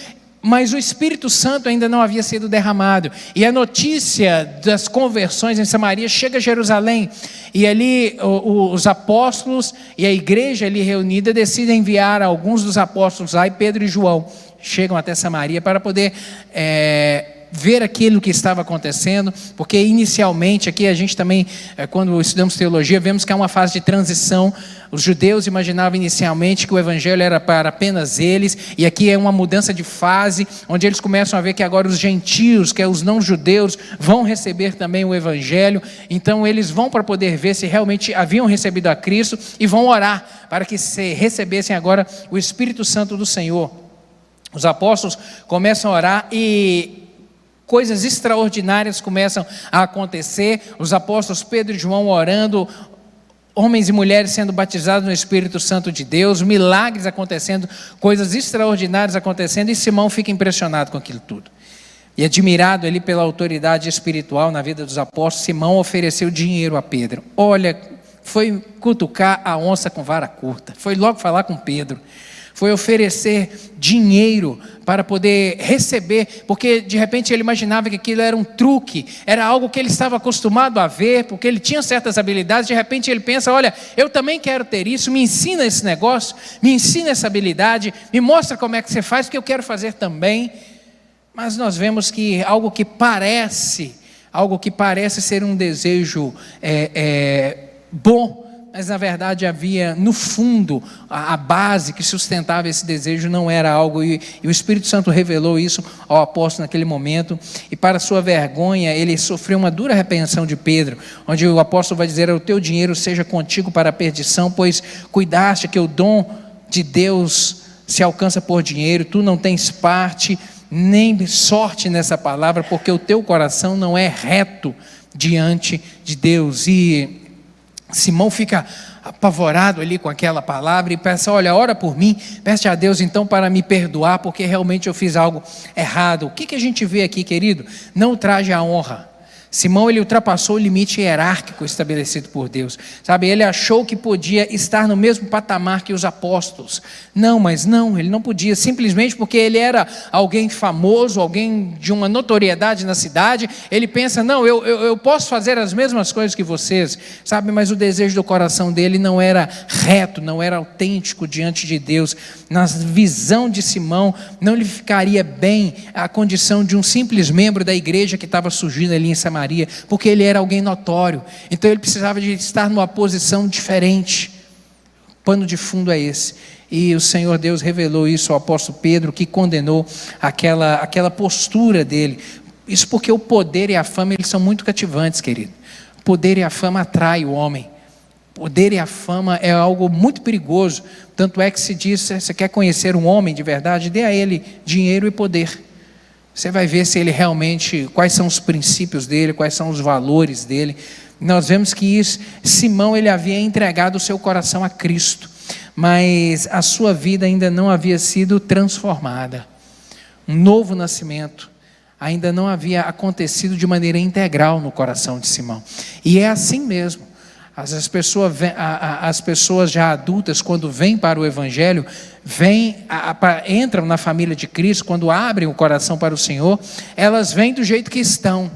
Mas o Espírito Santo ainda não havia sido derramado, e a notícia das conversões em Samaria chega a Jerusalém, e ali os apóstolos e a igreja ali reunida decidem enviar alguns dos apóstolos lá, e Pedro e João chegam até Samaria para poder ver aquilo que estava acontecendo, porque inicialmente aqui a gente também, quando estudamos teologia, vemos que há uma fase de transição. Os judeus imaginavam inicialmente que o evangelho era para apenas eles, e aqui é uma mudança de fase, onde eles começam a ver que agora os gentios, que é os não judeus, vão receber também o evangelho. Então eles vão para poder ver se realmente haviam recebido a Cristo, e vão orar para que se recebessem agora o Espírito Santo do Senhor. Os apóstolos começam a orar e coisas extraordinárias começam a acontecer. Os apóstolos Pedro e João orando, homens e mulheres sendo batizados no Espírito Santo de Deus, milagres acontecendo, coisas extraordinárias acontecendo, e Simão fica impressionado com aquilo tudo. E admirado ali pela autoridade espiritual na vida dos apóstolos, Simão ofereceu dinheiro a Pedro. Olha, foi cutucar a onça com vara curta, foi logo falar com Pedro. Foi oferecer dinheiro para poder receber, porque de repente ele imaginava que aquilo era um truque, era algo que ele estava acostumado a ver, porque ele tinha certas habilidades. De repente ele pensa: olha, eu também quero ter isso, me ensina esse negócio, me ensina essa habilidade, me mostra como é que você faz, porque eu quero fazer também. Mas nós vemos que algo que parece ser um desejo bom, mas na verdade havia no fundo, a base que sustentava esse desejo não era algo, e o Espírito Santo revelou isso ao apóstolo naquele momento, e para sua vergonha ele sofreu uma dura repreensão de Pedro, onde o apóstolo vai dizer: o teu dinheiro seja contigo para a perdição, pois cuidaste que o dom de Deus se alcança por dinheiro, tu não tens parte nem sorte nessa palavra, porque o teu coração não é reto diante de Deus. E Simão fica apavorado ali com aquela palavra e pensa: olha, ora por mim, peça a Deus então para me perdoar, porque realmente eu fiz algo errado. O que a gente vê aqui, querido? Não traje a honra. Simão, ele ultrapassou o limite hierárquico estabelecido por Deus, sabe? Ele achou que podia estar no mesmo patamar que os apóstolos. Mas não, ele não podia, simplesmente porque ele era alguém famoso, alguém de uma notoriedade na cidade. Ele pensa: não, eu posso fazer as mesmas coisas que vocês, sabe? Mas o desejo do coração dele não era reto, não era autêntico diante de Deus. Na visão de Simão, não lhe ficaria bem a condição de um simples membro da igreja que estava surgindo ali em Samaria, porque ele era alguém notório. Então ele precisava de estar numa posição diferente. O pano de fundo é esse. E o Senhor Deus revelou isso ao apóstolo Pedro, que condenou aquela postura dele. Isso porque o poder e a fama, eles são muito cativantes, querido. O poder e a fama atraem o homem. O poder e a fama é algo muito perigoso. Tanto é que se diz: você quer conhecer um homem de verdade, dê a ele dinheiro e poder. Você vai ver se ele realmente, quais são os princípios dele, quais são os valores dele. Nós vemos que Simão, ele havia entregado o seu coração a Cristo, mas a sua vida ainda não havia sido transformada. Um novo nascimento ainda não havia acontecido de maneira integral no coração de Simão. E é assim mesmo. As pessoas já adultas, quando vêm para o Evangelho, entram na família de Cristo, quando abrem o coração para o Senhor, elas vêm do jeito que estão,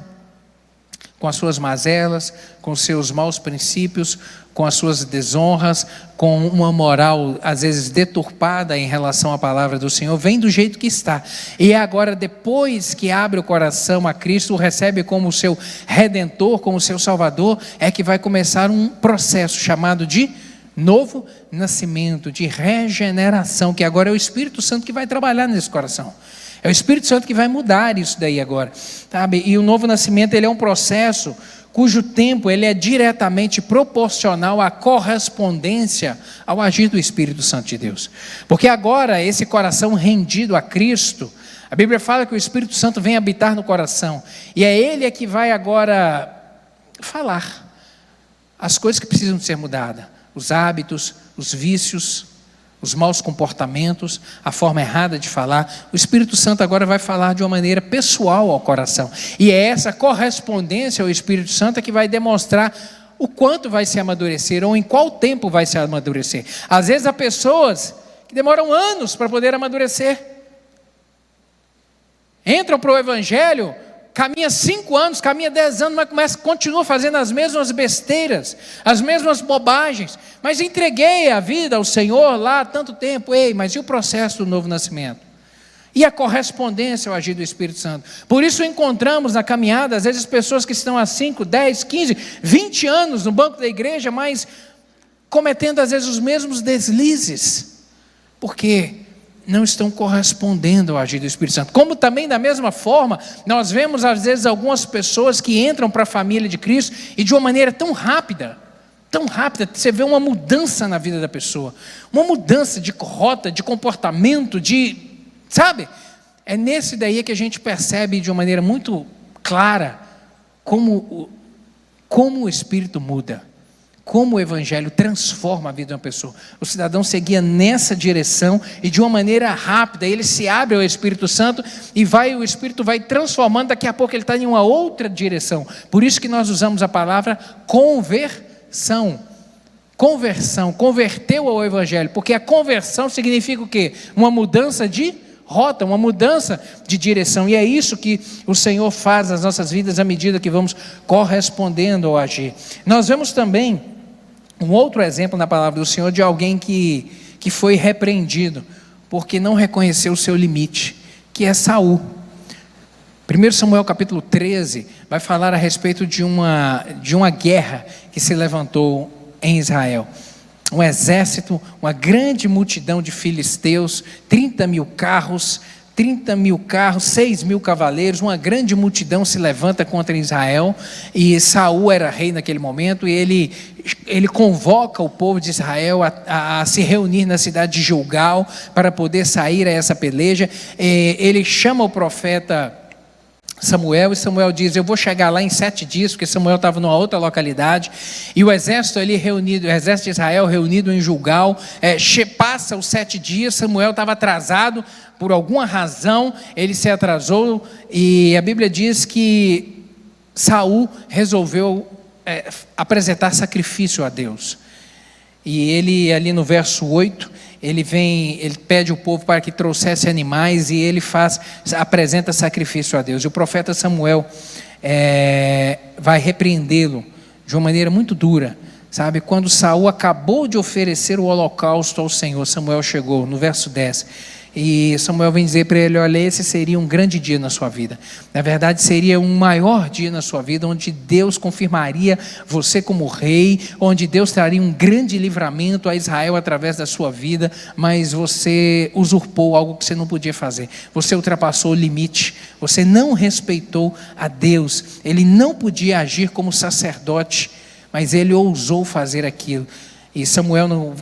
com as suas mazelas, com os seus maus princípios, com as suas desonras, com uma moral às vezes deturpada em relação à palavra do Senhor, vem do jeito que está. E agora, depois que abre o coração a Cristo, o recebe como o seu Redentor, como o seu Salvador, é que vai começar um processo chamado de novo nascimento, de regeneração, que agora é o Espírito Santo que vai trabalhar nesse coração. É o Espírito Santo que vai mudar isso daí agora, sabe? E o novo nascimento, ele é um processo cujo tempo ele é diretamente proporcional à correspondência ao agir do Espírito Santo de Deus. Porque agora esse coração rendido a Cristo, a Bíblia fala que o Espírito Santo vem habitar no coração, e é Ele que vai agora falar as coisas que precisam ser mudadas, os hábitos, os vícios, os maus comportamentos, a forma errada de falar. O Espírito Santo agora vai falar de uma maneira pessoal ao coração, e é essa correspondência ao Espírito Santo que vai demonstrar o quanto vai se amadurecer, ou em qual tempo vai se amadurecer. Às vezes há pessoas que demoram anos para poder amadurecer, entram para o Evangelho, caminha 5 anos, caminha 10 anos, mas continua fazendo as mesmas besteiras, as mesmas bobagens. Mas entreguei a vida ao Senhor lá há tanto tempo. Mas e o processo do novo nascimento? e a correspondência ao agir do Espírito Santo. Por isso encontramos na caminhada, às vezes, pessoas que estão há 5, 10, 15, 20 anos no banco da igreja, mas cometendo às vezes os mesmos deslizes, porque não estão correspondendo ao agir do Espírito Santo. Como também, da mesma forma, nós vemos às vezes algumas pessoas que entram para a família de Cristo e de uma maneira tão rápida, você vê uma mudança na vida da pessoa, uma mudança de rota, de comportamento, sabe? É nesse daí que a gente percebe de uma maneira muito clara como o Espírito muda, como o Evangelho transforma a vida de uma pessoa. O cidadão seguia nessa direção e de uma maneira rápida, ele se abre ao Espírito Santo e o Espírito vai transformando, daqui a pouco ele está em uma outra direção. Por isso que nós usamos a palavra conversão, converteu ao Evangelho, porque a conversão significa o quê? Uma mudança de rota, uma mudança de direção, e é isso que o Senhor faz nas nossas vidas à medida que vamos correspondendo ao agir. Nós vemos também um outro exemplo na palavra do Senhor de alguém que foi repreendido, porque não reconheceu o seu limite, que é Saul. 1 Samuel capítulo 13 vai falar a respeito de uma guerra que se levantou em Israel. Um exército, uma grande multidão de filisteus, 30 mil carros, 6 mil cavaleiros, uma grande multidão se levanta contra Israel, e Saul era rei naquele momento, e ele convoca o povo de Israel a se reunir na cidade de Gilgal, para poder sair a essa peleja. Ele chama o profeta Samuel, e Samuel diz: eu vou chegar lá em 7 dias, porque Samuel estava numa outra localidade, e o exército ali reunido, o exército de Israel reunido em Gilgal, passa os 7 dias, Samuel estava atrasado, por alguma razão ele se atrasou, e a Bíblia diz que Saul resolveu apresentar sacrifício a Deus, e ele ali no verso 8, ele pede ao povo para que trouxesse animais, e ele apresenta sacrifício a Deus. E o profeta Samuel vai repreendê-lo de uma maneira muito dura, sabe? Quando Saul acabou de oferecer o holocausto ao Senhor, Samuel chegou no verso 10, e Samuel vem dizer para ele: olha, esse seria um grande dia na sua vida, na verdade seria um maior dia na sua vida, onde Deus confirmaria você como rei, onde Deus traria um grande livramento a Israel através da sua vida, mas você usurpou algo que você não podia fazer, você ultrapassou o limite, você não respeitou a Deus, ele não podia agir como sacerdote, mas ele ousou fazer aquilo. E Samuel, no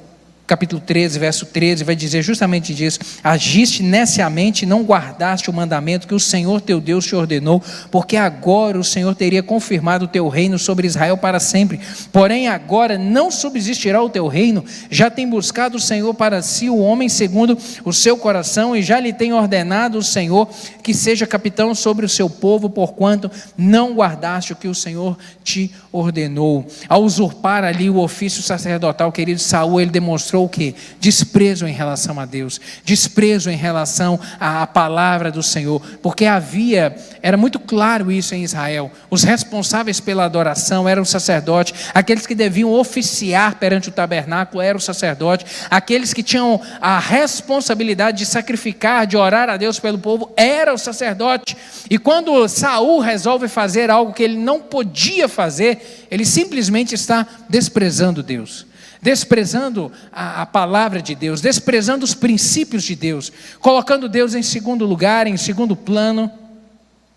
capítulo 13, verso 13, vai dizer justamente disso: agiste neciamente e não guardaste o mandamento que o Senhor teu Deus te ordenou, porque agora o Senhor teria confirmado o teu reino sobre Israel para sempre, porém agora não subsistirá o teu reino, já tem buscado o Senhor para si o homem segundo o seu coração, e já lhe tem ordenado o Senhor que seja capitão sobre o seu povo, porquanto não guardaste o que o Senhor te ordenou. Ao usurpar ali o ofício sacerdotal, querido, Saul, ele demonstrou o quê? Desprezo em relação a Deus, desprezo em relação à palavra do Senhor, porque era muito claro isso em Israel, os responsáveis pela adoração eram os sacerdotes, aqueles que deviam oficiar perante o tabernáculo eram os sacerdotes, aqueles que tinham a responsabilidade de sacrificar, de orar a Deus pelo povo, era o sacerdote. E quando Saul resolve fazer algo que ele não podia fazer, ele simplesmente está desprezando Deus, desprezando a palavra de Deus, desprezando os princípios de Deus, colocando Deus em segundo lugar, em segundo plano.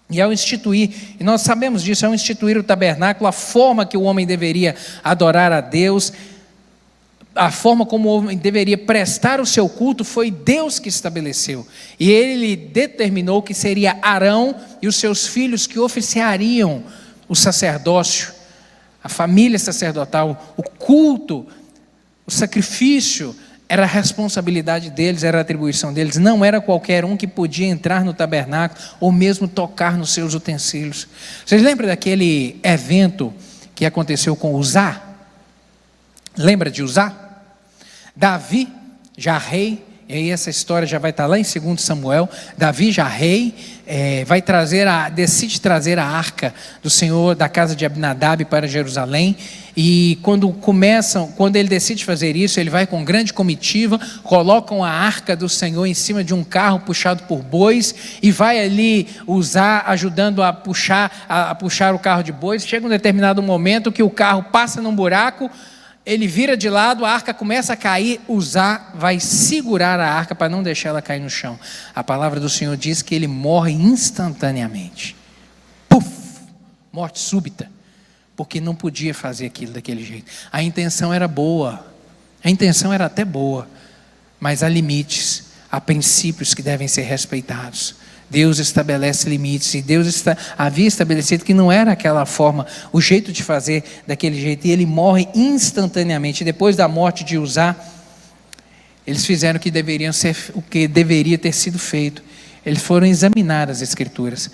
E ao instituir, e nós sabemos disso, ao instituir o tabernáculo, a forma que o homem deveria adorar a Deus, a forma como o homem deveria prestar o seu culto, foi Deus que estabeleceu, e ele determinou que seria Arão e os seus filhos que oficiariam o sacerdócio, a família sacerdotal, o culto, o sacrifício, era a responsabilidade deles, era a atribuição deles, não era qualquer um que podia entrar no tabernáculo, ou mesmo tocar nos seus utensílios. Vocês lembram daquele evento que aconteceu com Uzá? Lembra de Uzá? Davi, já rei, e aí essa história já vai estar lá em 2 Samuel. Davi, já rei, decide trazer a arca do Senhor da casa de Abinadab para Jerusalém. E quando ele decide fazer isso, ele vai com grande comitiva, colocam a arca do Senhor em cima de um carro puxado por bois, e vai ali ajudando a puxar o carro de bois. Chega um determinado momento que o carro passa num buraco, ele vira de lado, a arca começa a cair, vai segurar a arca para não deixar ela cair no chão. A palavra do Senhor diz que ele morre instantaneamente. Puf! Morte súbita. Porque não podia fazer aquilo daquele jeito. A intenção era boa. A intenção era até boa. Mas há limites, há princípios que devem ser respeitados. Deus estabelece limites, e Deus havia estabelecido que não era aquela forma, o jeito de fazer daquele jeito, e ele morre instantaneamente. Depois da morte de Uzá, eles fizeram o que deveria ter sido feito. Eles foram examinar as Escrituras.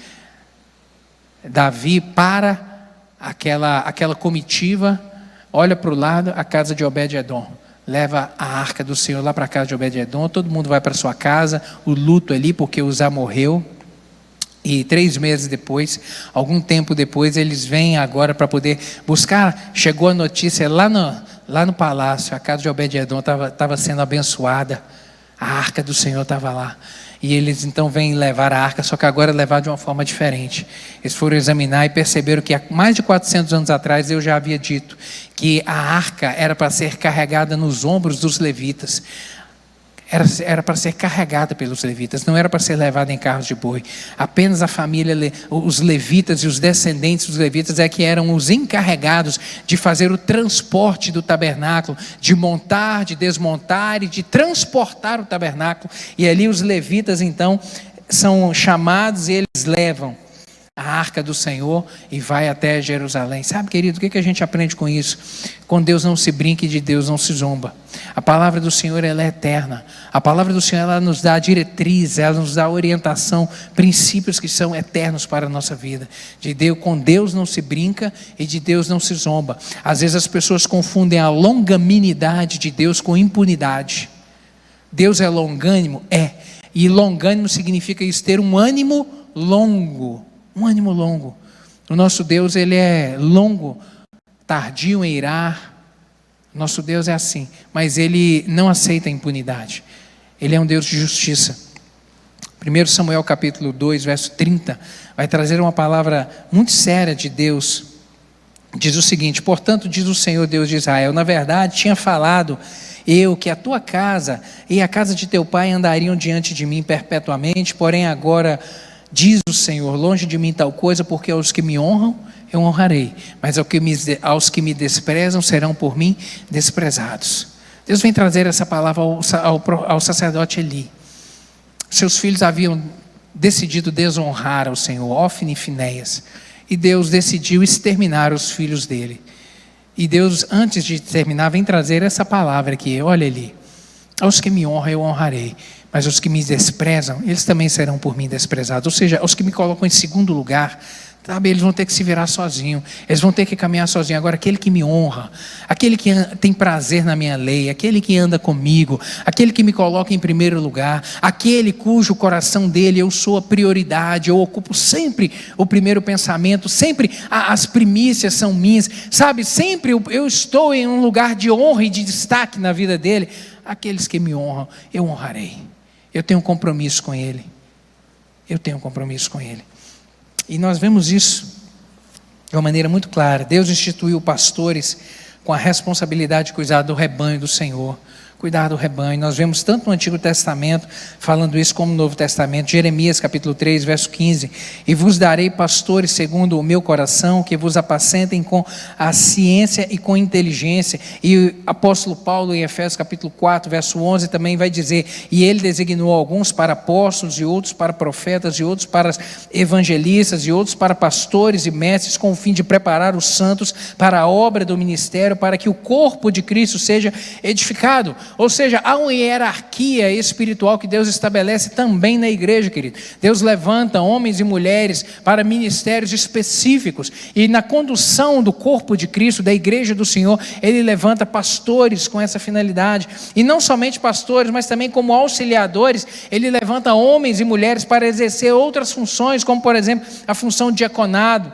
Davi para aquela comitiva, olha para o lado, a casa de Obed-edom, leva a arca do Senhor lá para a casa de Obed-edom, todo mundo vai para sua casa, o luto ali, porque Uzá morreu. E 3 meses depois, algum tempo depois, eles vêm agora para poder buscar. Chegou a notícia lá no palácio, a casa de Obed-edom estava sendo abençoada, a arca do Senhor estava lá. E eles então vêm levar a arca, só que agora levar de uma forma diferente. Eles foram examinar e perceberam que há mais de 400 anos atrás eu já havia dito que a arca era para ser carregada nos ombros dos levitas. Era para ser carregada pelos levitas, não era para ser levada em carros de boi. Apenas a família, os levitas e os descendentes dos levitas é que eram os encarregados de fazer o transporte do tabernáculo, de montar, de desmontar e de transportar o tabernáculo. E ali os levitas então são chamados e eles levam a arca do Senhor e vai até Jerusalém. Sabe, querido, o que a gente aprende com isso? Com Deus não se brinca e de Deus não se zomba. A palavra do Senhor, ela é eterna. A palavra do Senhor, ela nos dá diretriz, ela nos dá orientação, princípios que são eternos para a nossa vida. Com Deus não se brinca e de Deus não se zomba. Às vezes as pessoas confundem a longanimidade de Deus com impunidade. Deus é longânimo? É. E longânimo significa isso, ter um ânimo longo. Um ânimo longo. O nosso Deus, ele é longo, tardio em irar. Nosso Deus é assim, mas ele não aceita a impunidade. Ele é um Deus de justiça. 1 Samuel capítulo 2, verso 30, vai trazer uma palavra muito séria de Deus. Diz o seguinte: portanto, diz o Senhor Deus de Israel, na verdade tinha falado eu que a tua casa e a casa de teu pai andariam diante de mim perpetuamente, porém agora diz o Senhor, longe de mim tal coisa, porque aos que me honram eu honrarei, mas aos que me desprezam serão por mim desprezados. Deus vem trazer essa palavra ao sacerdote Eli. Seus filhos haviam decidido desonrar ao Senhor, Ofni e Finéias, e Deus decidiu exterminar os filhos dele. E Deus, antes de terminar, vem trazer essa palavra aqui: olha, Eli, aos que me honram eu honrarei, mas os que me desprezam, eles também serão por mim desprezados. Ou seja, os que me colocam em segundo lugar, sabe, eles vão ter que se virar sozinhos, eles vão ter que caminhar sozinhos. Agora, aquele que me honra, aquele que tem prazer na minha lei, aquele que anda comigo, aquele que me coloca em primeiro lugar, aquele cujo coração dele eu sou a prioridade, eu ocupo sempre o primeiro pensamento, sempre as primícias são minhas, sabe, sempre eu estou em um lugar de honra e de destaque na vida dele. Aqueles que me honram, eu honrarei. Eu tenho um compromisso com ele. Eu tenho um compromisso com ele. E nós vemos isso de uma maneira muito clara. Deus instituiu pastores com a responsabilidade de cuidar do rebanho do Senhor. Cuidar do rebanho. Nós vemos tanto no Antigo Testamento falando isso como no Novo Testamento. Jeremias capítulo 3, verso 15. E vos darei pastores segundo o meu coração, que vos apacentem com a ciência e com inteligência. E o apóstolo Paulo em Efésios capítulo 4, verso 11 também vai dizer: e ele designou alguns para apóstolos, e outros para profetas, e outros para evangelistas, e outros para pastores e mestres, com o fim de preparar os santos para a obra do ministério, para que o corpo de Cristo seja edificado. Ou seja, há uma hierarquia espiritual que Deus estabelece também na igreja, querido. Deus levanta homens e mulheres para ministérios específicos, e na condução do corpo de Cristo, da igreja do Senhor, Ele levanta pastores com essa finalidade, e não somente pastores, mas também como auxiliadores. Ele levanta homens e mulheres para exercer outras funções, como por exemplo, a função de diaconado,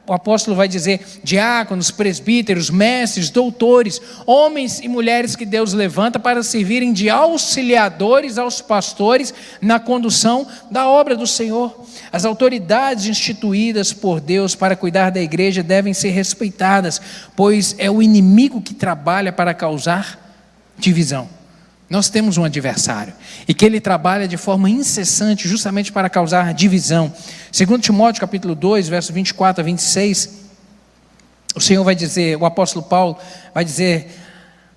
o apóstolo vai dizer diáconos, presbíteros, mestres, doutores, homens e mulheres que Deus levanta para servirem de auxiliadores aos pastores na condução da obra do Senhor. As autoridades instituídas por Deus para cuidar da igreja devem ser respeitadas, pois é o inimigo que trabalha para causar divisão. Nós temos um adversário, e que ele trabalha de forma incessante justamente para causar divisão. Segundo Timóteo capítulo 2, verso 24 a 26, o Senhor vai dizer, o apóstolo Paulo vai dizer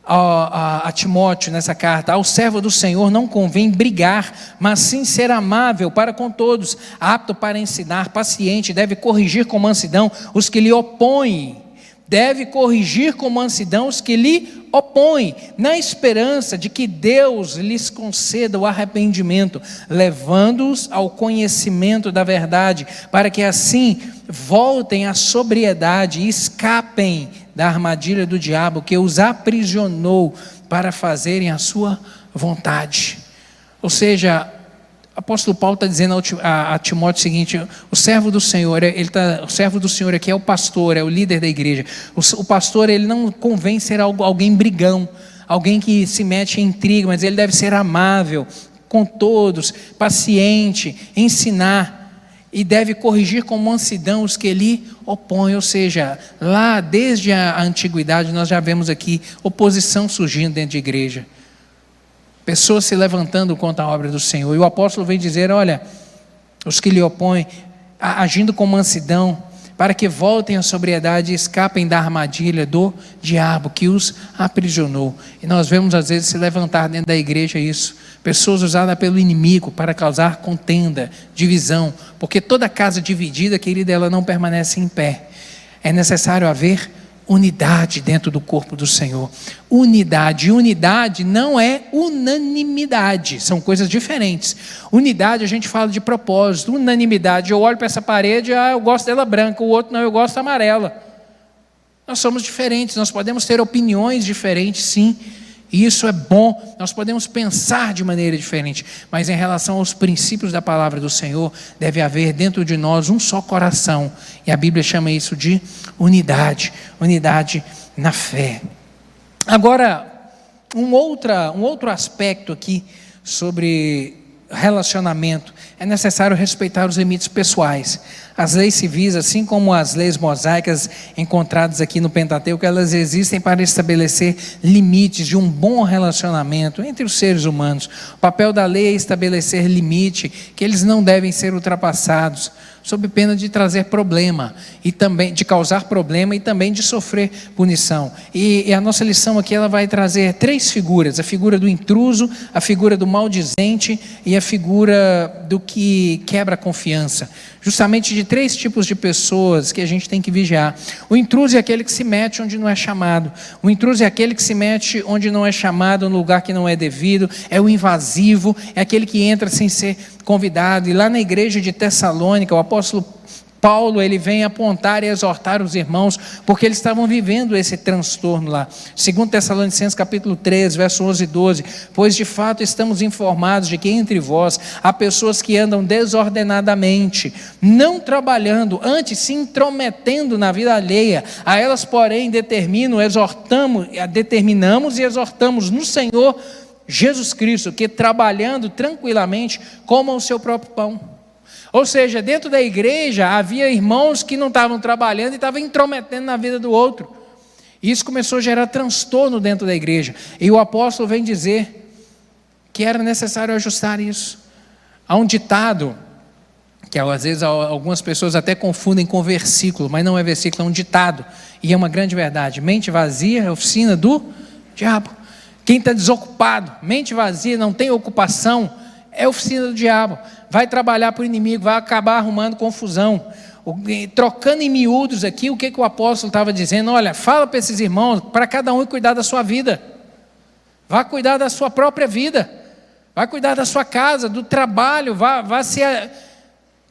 a Timóteo nessa carta: ao servo do Senhor não convém brigar, mas sim ser amável para com todos, apto para ensinar, paciente, deve corrigir com mansidão os que lhe opõem. Deve corrigir com mansidão os que lhe opõem, na esperança de que Deus lhes conceda o arrependimento, levando-os ao conhecimento da verdade, para que assim voltem à sobriedade e escapem da armadilha do diabo, que os aprisionou para fazerem a sua vontade. Ou seja, o apóstolo Paulo está dizendo a Timóteo o seguinte: o servo do Senhor, o servo do Senhor aqui é o pastor, é o líder da igreja. O pastor, ele não convém ser alguém brigão, alguém que se mete em intriga, mas ele deve ser amável com todos, paciente, ensinar, e deve corrigir com mansidão os que lhe opõem. Ou seja, lá desde a antiguidade nós já vemos aqui oposição surgindo dentro de igreja, pessoas se levantando contra a obra do Senhor, e o apóstolo vem dizer: olha, os que lhe opõem, agindo com mansidão, para que voltem à sobriedade e escapem da armadilha do diabo que os aprisionou. E nós vemos às vezes se levantar dentro da igreja isso, pessoas usadas pelo inimigo para causar contenda, divisão, porque toda casa dividida, querida, ela não permanece em pé. É necessário haver unidade dentro do corpo do Senhor. Unidade não é unanimidade, são coisas diferentes. Unidade, a gente fala de propósito. Unanimidade, eu olho para essa parede, eu gosto dela branca, o outro não, eu gosto amarela. Nós somos diferentes, nós podemos ter opiniões diferentes, sim, e isso é bom, nós podemos pensar de maneira diferente, mas em relação aos princípios da palavra do Senhor, deve haver dentro de nós um só coração, e a Bíblia chama isso de unidade na fé. Agora, um outro aspecto aqui sobre relacionamento: é necessário respeitar os limites pessoais. As leis civis, assim como as leis mosaicas encontradas aqui no Pentateuco, elas existem para estabelecer limites de um bom relacionamento entre os seres humanos. O papel da lei é estabelecer limite, que eles não devem ser ultrapassados, sob pena de trazer problema, e também de causar problema, e também de sofrer punição. E a nossa lição aqui, ela vai trazer três figuras: a figura do intruso, a figura do maldizente e a figura do que quebra a confiança. Justamente de três tipos de pessoas que a gente tem que vigiar. O intruso é aquele que se mete onde não é chamado. O intruso é aquele que se mete onde não é chamado, no lugar que não é devido. É o invasivo, é aquele que entra sem ser convidado. E lá na igreja de Tessalônica, o apóstolo Paulo, ele vem apontar e exortar os irmãos, porque eles estavam vivendo esse transtorno lá. 2 Tessalonicenses capítulo 3, verso 11 e 12: pois de fato estamos informados de que entre vós há pessoas que andam desordenadamente, não trabalhando, antes se intrometendo na vida alheia. A elas, porém, determinamos e exortamos no Senhor Jesus Cristo, que trabalhando tranquilamente comam o seu próprio pão. Ou seja, dentro da igreja havia irmãos que não estavam trabalhando e estavam intrometendo na vida do outro. E isso começou a gerar transtorno dentro da igreja. E o apóstolo vem dizer que era necessário ajustar isso. Há um ditado, que às vezes algumas pessoas até confundem com versículo, mas não é versículo, é um ditado. E é uma grande verdade: mente vazia é oficina do diabo. Quem está desocupado, mente vazia, não tem ocupação, é oficina do diabo. Vai trabalhar para o inimigo, vai acabar arrumando confusão. Trocando em miúdos aqui, o que o apóstolo estava dizendo? Olha, fala para esses irmãos, para cada um cuidar da sua vida. Vá cuidar da sua própria vida. Vá cuidar da sua casa, do trabalho. Vá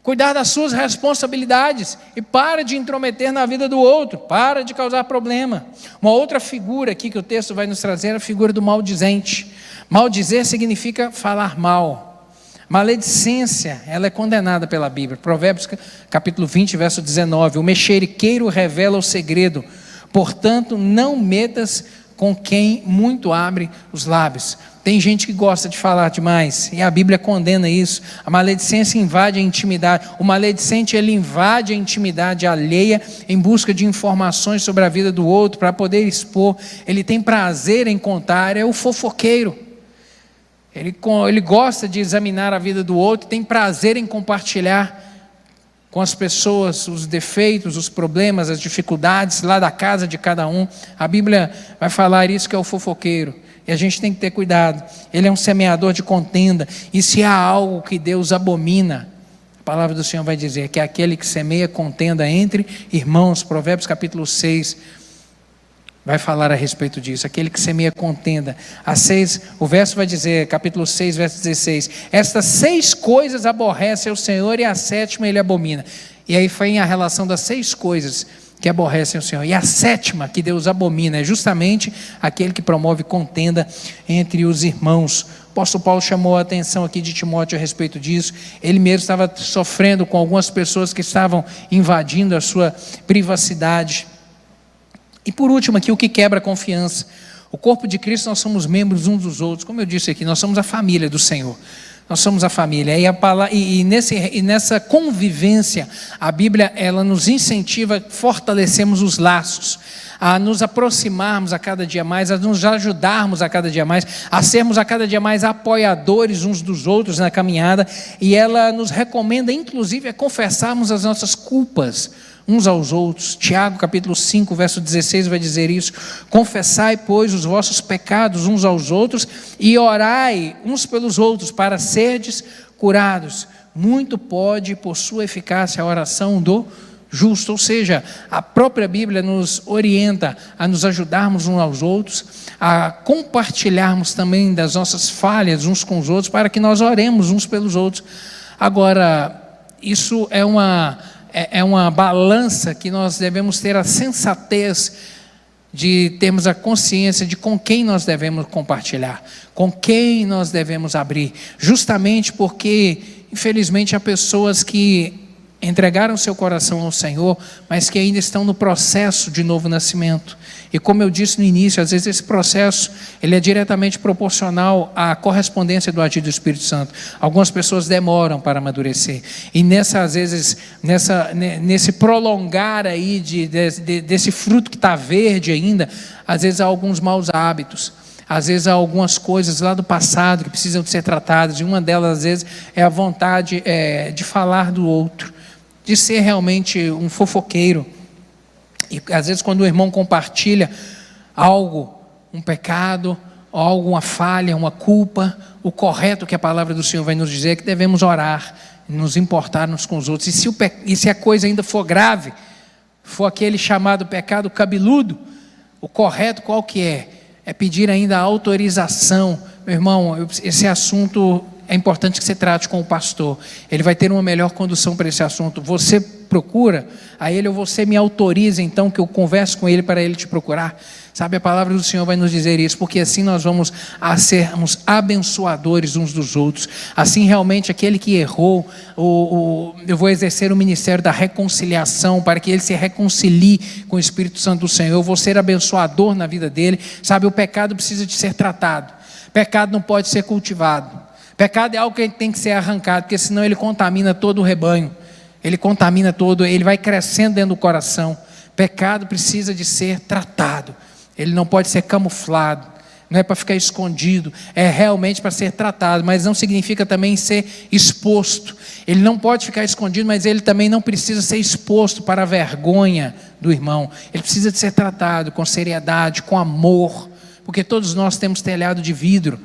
cuidar das suas responsabilidades. E para de intrometer na vida do outro. Para de causar problema. Uma outra figura aqui que o texto vai nos trazer é a figura do maldizente. Maldizer significa falar mal. Maledicência, ela é condenada pela Bíblia. Provérbios capítulo 20, verso 19. O mexeriqueiro revela o segredo. Portanto, não metas com quem muito abre os lábios. Tem gente que gosta de falar demais, e a Bíblia condena isso. A maledicência invade a intimidade. O maledicente, ele invade a intimidade alheia em busca de informações sobre a vida do outro, para poder expor. Ele tem prazer em contar, é o fofoqueiro. Ele gosta de examinar a vida do outro, tem prazer em compartilhar com as pessoas os defeitos, os problemas, as dificuldades lá da casa de cada um. A Bíblia vai falar isso, que é o fofoqueiro, e a gente tem que ter cuidado. Ele é um semeador de contenda, e se há algo que Deus abomina, a palavra do Senhor vai dizer que é aquele que semeia contenda entre irmãos. Provérbios capítulo 6 vai falar a respeito disso, aquele que semeia contenda. O verso vai dizer, capítulo 6, verso 16, estas 6 coisas aborrece o Senhor, e a 7ª ele abomina. E aí foi a relação das 6 coisas que aborrecem o Senhor, e a 7ª que Deus abomina é justamente aquele que promove contenda entre os irmãos. O apóstolo Paulo chamou a atenção aqui de Timóteo a respeito disso. Ele mesmo estava sofrendo com algumas pessoas que estavam invadindo a sua privacidade. E por último aqui, o que quebra a confiança. O corpo de Cristo, nós somos membros uns dos outros. Como eu disse aqui, nós somos a família do Senhor. Nós somos a família. E nessa convivência, a Bíblia, ela nos incentiva a fortalecermos os laços, a nos aproximarmos a cada dia mais, a nos ajudarmos a cada dia mais, a sermos a cada dia mais apoiadores uns dos outros na caminhada. E ela nos recomenda, inclusive, a confessarmos as nossas culpas uns aos outros. Tiago capítulo 5, verso 16 vai dizer isso: confessai, pois, os vossos pecados uns aos outros e orai uns pelos outros para serdes curados. Muito pode, por sua eficácia, a oração do justo. Ou seja, a própria Bíblia nos orienta a nos ajudarmos uns aos outros, a compartilharmos também das nossas falhas uns com os outros, para que nós oremos uns pelos outros. Agora, isso é uma balança que nós devemos ter a sensatez de termos a consciência de com quem nós devemos compartilhar, com quem nós devemos abrir, justamente porque, infelizmente, há pessoas que entregaram seu coração ao Senhor, mas que ainda estão no processo de novo nascimento. E como eu disse no início, às vezes esse processo ele é diretamente proporcional à correspondência do agir do Espírito Santo. Algumas pessoas demoram para amadurecer, e às vezes nesse prolongar aí desse fruto que está verde ainda, às vezes há alguns maus hábitos. Às vezes há algumas coisas lá do passado que precisam de ser tratadas, e uma delas às vezes é a vontade de falar do outro, de ser realmente um fofoqueiro. E às vezes quando o irmão compartilha algo, um pecado, alguma falha, uma culpa, o correto que a palavra do Senhor vai nos dizer é que devemos orar, nos importar uns com os outros. E se a coisa ainda for grave, for aquele chamado pecado cabeludo, o correto qual que é? É pedir ainda a autorização. Meu irmão, esse assunto é importante que você trate com o pastor. Ele vai ter uma melhor condução para esse assunto. Você procura a ele, ou você me autoriza então que eu converse com ele para ele te procurar? Sabe, a palavra do Senhor vai nos dizer isso, porque assim nós vamos a sermos abençoadores uns dos outros. Assim realmente aquele que errou, eu vou exercer o ministério da reconciliação, para que ele se reconcilie com o Espírito Santo do Senhor. Eu vou ser abençoador na vida dele. Sabe, o pecado precisa de ser tratado. Pecado não pode ser cultivado. Pecado é algo que tem que ser arrancado, porque senão ele contamina todo o rebanho. Ele contamina todo, ele vai crescendo dentro do coração. Pecado precisa de ser tratado. Ele não pode ser camuflado, não é para ficar escondido, é realmente para ser tratado, mas não significa também ser exposto. Ele não pode ficar escondido, mas ele também não precisa ser exposto para a vergonha do irmão. Ele precisa de ser tratado com seriedade, com amor, porque todos nós temos telhado de vidro,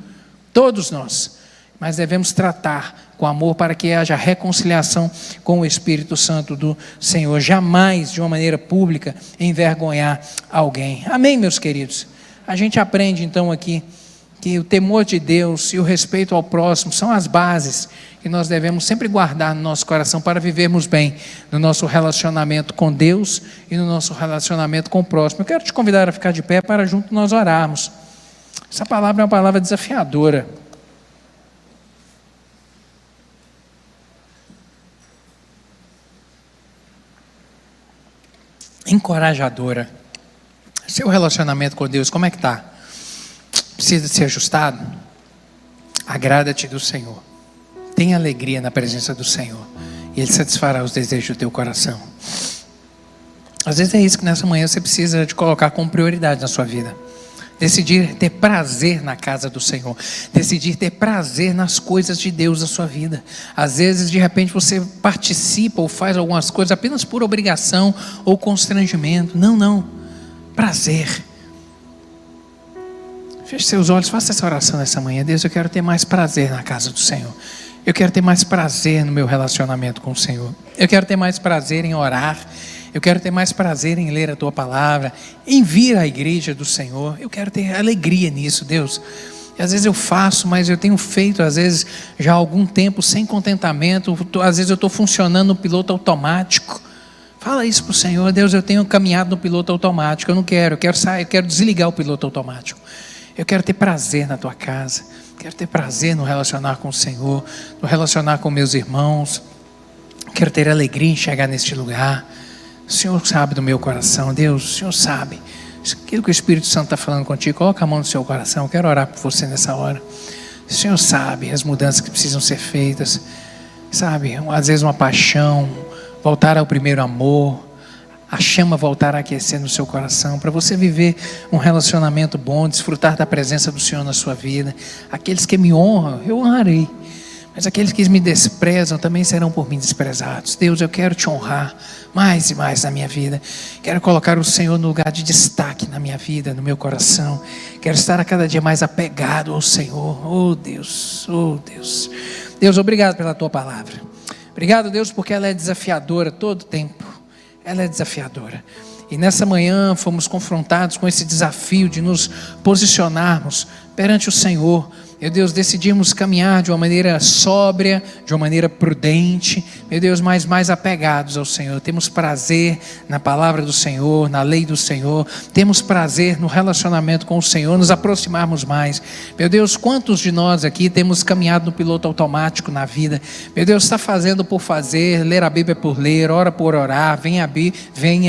todos nós, mas devemos tratar com amor para que haja reconciliação com o Espírito Santo do Senhor. Jamais, de uma maneira pública, envergonhar alguém. Amém, meus queridos? A gente aprende então aqui que o temor de Deus e o respeito ao próximo são as bases que nós devemos sempre guardar no nosso coração para vivermos bem no nosso relacionamento com Deus e no nosso relacionamento com o próximo. Eu quero te convidar a ficar de pé para junto nós orarmos. Essa palavra é uma palavra desafiadora. Encorajadora. Seu relacionamento com Deus, como é que está? Precisa ser ajustado? Agrada-te do Senhor. Tenha alegria na presença do Senhor, e Ele satisfará os desejos do teu coração. Às vezes é isso que nessa manhã você precisa de colocar como prioridade na sua vida. Decidir ter prazer na casa do Senhor. Decidir ter prazer nas coisas de Deus na sua vida. Às vezes, de repente, você participa ou faz algumas coisas apenas por obrigação ou constrangimento. Não. Prazer. Feche seus olhos, faça essa oração nessa manhã. Deus, eu quero ter mais prazer na casa do Senhor. Eu quero ter mais prazer no meu relacionamento com o Senhor. Eu quero ter mais prazer em orar. Eu quero ter mais prazer em ler a Tua palavra, em vir à igreja do Senhor. Eu quero ter alegria nisso, Deus. E às vezes eu faço, mas eu tenho feito, às vezes, já há algum tempo, sem contentamento. Às vezes eu estou funcionando no piloto automático. Fala isso para o Senhor. Deus, eu tenho caminhado no piloto automático. Eu não quero, eu quero sair, eu quero desligar o piloto automático. Eu quero ter prazer na Tua casa. Quero ter prazer no relacionar com o Senhor, no relacionar com meus irmãos. Quero ter alegria em chegar neste lugar. O Senhor sabe do meu coração, Deus, o Senhor sabe. Aquilo que o Espírito Santo está falando contigo, coloca a mão no seu coração. Eu quero orar por você nessa hora. O Senhor sabe as mudanças que precisam ser feitas. Sabe, às vezes uma paixão, voltar ao primeiro amor, a chama voltar a aquecer no seu coração, para você viver um relacionamento bom, desfrutar da presença do Senhor na sua vida. Aqueles que me honram, eu honrarei. Mas aqueles que me desprezam também serão por mim desprezados. Deus, eu quero te honrar mais e mais na minha vida. Quero colocar o Senhor no lugar de destaque na minha vida, no meu coração. Quero estar a cada dia mais apegado ao Senhor. Oh Deus, oh Deus. Deus, obrigado pela Tua palavra. Obrigado, Deus, porque ela é desafiadora todo o tempo. Ela é desafiadora. E nessa manhã fomos confrontados com esse desafio de nos posicionarmos perante o Senhor. Meu Deus, decidimos caminhar de uma maneira sóbria, de uma maneira prudente, meu Deus, mais apegados ao Senhor. Temos prazer na palavra do Senhor, na lei do Senhor. Temos prazer no relacionamento com o Senhor, nos aproximarmos mais. Meu Deus, quantos de nós aqui temos caminhado no piloto automático na vida? Meu Deus, está fazendo por fazer, ler a Bíblia por ler, ora por orar, vem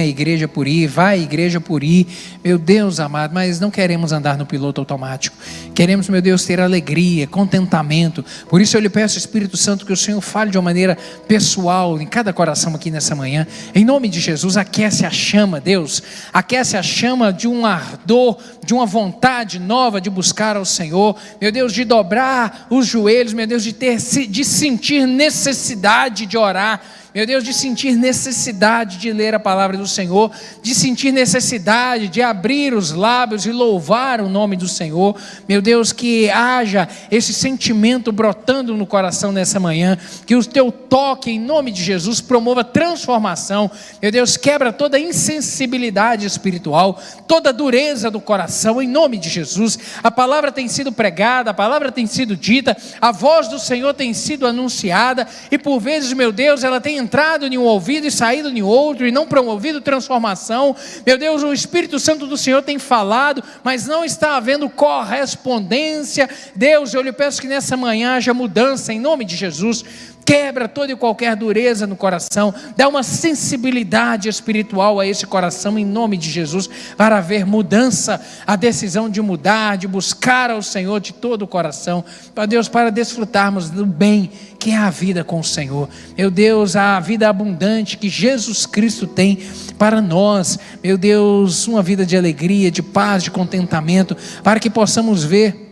à igreja por ir, vai à igreja por ir. Meu Deus amado, mas não queremos andar no piloto automático. Queremos, meu Deus, ter alegria, contentamento. Por isso eu lhe peço, Espírito Santo, que o Senhor fale de uma maneira pessoal em cada coração aqui nessa manhã. Em nome de Jesus, aquece a chama, Deus. Aquece a chama de um ardor, de uma vontade nova de buscar ao Senhor. Meu Deus, de dobrar os joelhos, meu Deus, de sentir necessidade de orar. Meu Deus, de sentir necessidade de ler a palavra do Senhor, de sentir necessidade de abrir os lábios e louvar o nome do Senhor. Meu Deus, que haja esse sentimento brotando no coração nessa manhã, que o Teu toque em nome de Jesus promova transformação. Meu Deus, quebra toda insensibilidade espiritual, toda dureza do coração em nome de Jesus. A palavra tem sido pregada, a palavra tem sido dita, a voz do Senhor tem sido anunciada e por vezes, meu Deus, ela tem entrado em um ouvido e saído em outro e não promovido transformação. Meu Deus, o Espírito Santo do Senhor tem falado, mas não está havendo correspondência. Deus, eu lhe peço que nessa manhã haja mudança em nome de Jesus. Quebra toda e qualquer dureza no coração, dá uma sensibilidade espiritual a esse coração em nome de Jesus, para haver mudança, a decisão de mudar, de buscar ao Senhor de todo o coração, ó Deus, para desfrutarmos do bem que é a vida com o Senhor. Meu Deus, a vida abundante que Jesus Cristo tem para nós, meu Deus, uma vida de alegria, de paz, de contentamento, para que possamos ver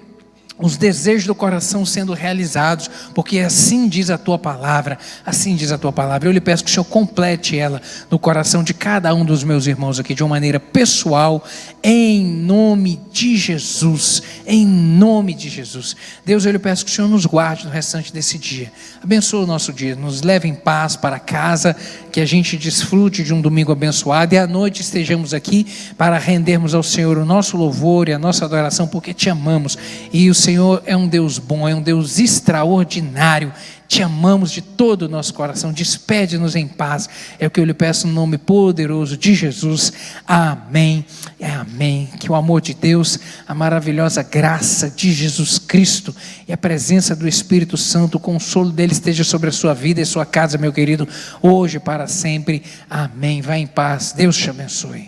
os desejos do coração sendo realizados, porque assim diz a tua palavra, assim diz a tua palavra. Eu lhe peço que o Senhor complete ela no coração de cada um dos meus irmãos aqui, de uma maneira pessoal, em nome de Jesus, em nome de Jesus. Deus, eu lhe peço que o Senhor nos guarde no restante desse dia, abençoa o nosso dia, nos leve em paz para casa, que a gente desfrute de um domingo abençoado, e à noite estejamos aqui para rendermos ao Senhor o nosso louvor e a nossa adoração, porque te amamos, e o Senhor é um Deus bom, é um Deus extraordinário. Te amamos de todo o nosso coração. Despede-nos em paz. É o que eu lhe peço no nome poderoso de Jesus. Amém. Amém. Que o amor de Deus, a maravilhosa graça de Jesus Cristo e a presença do Espírito Santo, o consolo dele esteja sobre a sua vida e sua casa, meu querido, hoje e para sempre. Amém. Vá em paz. Deus te abençoe.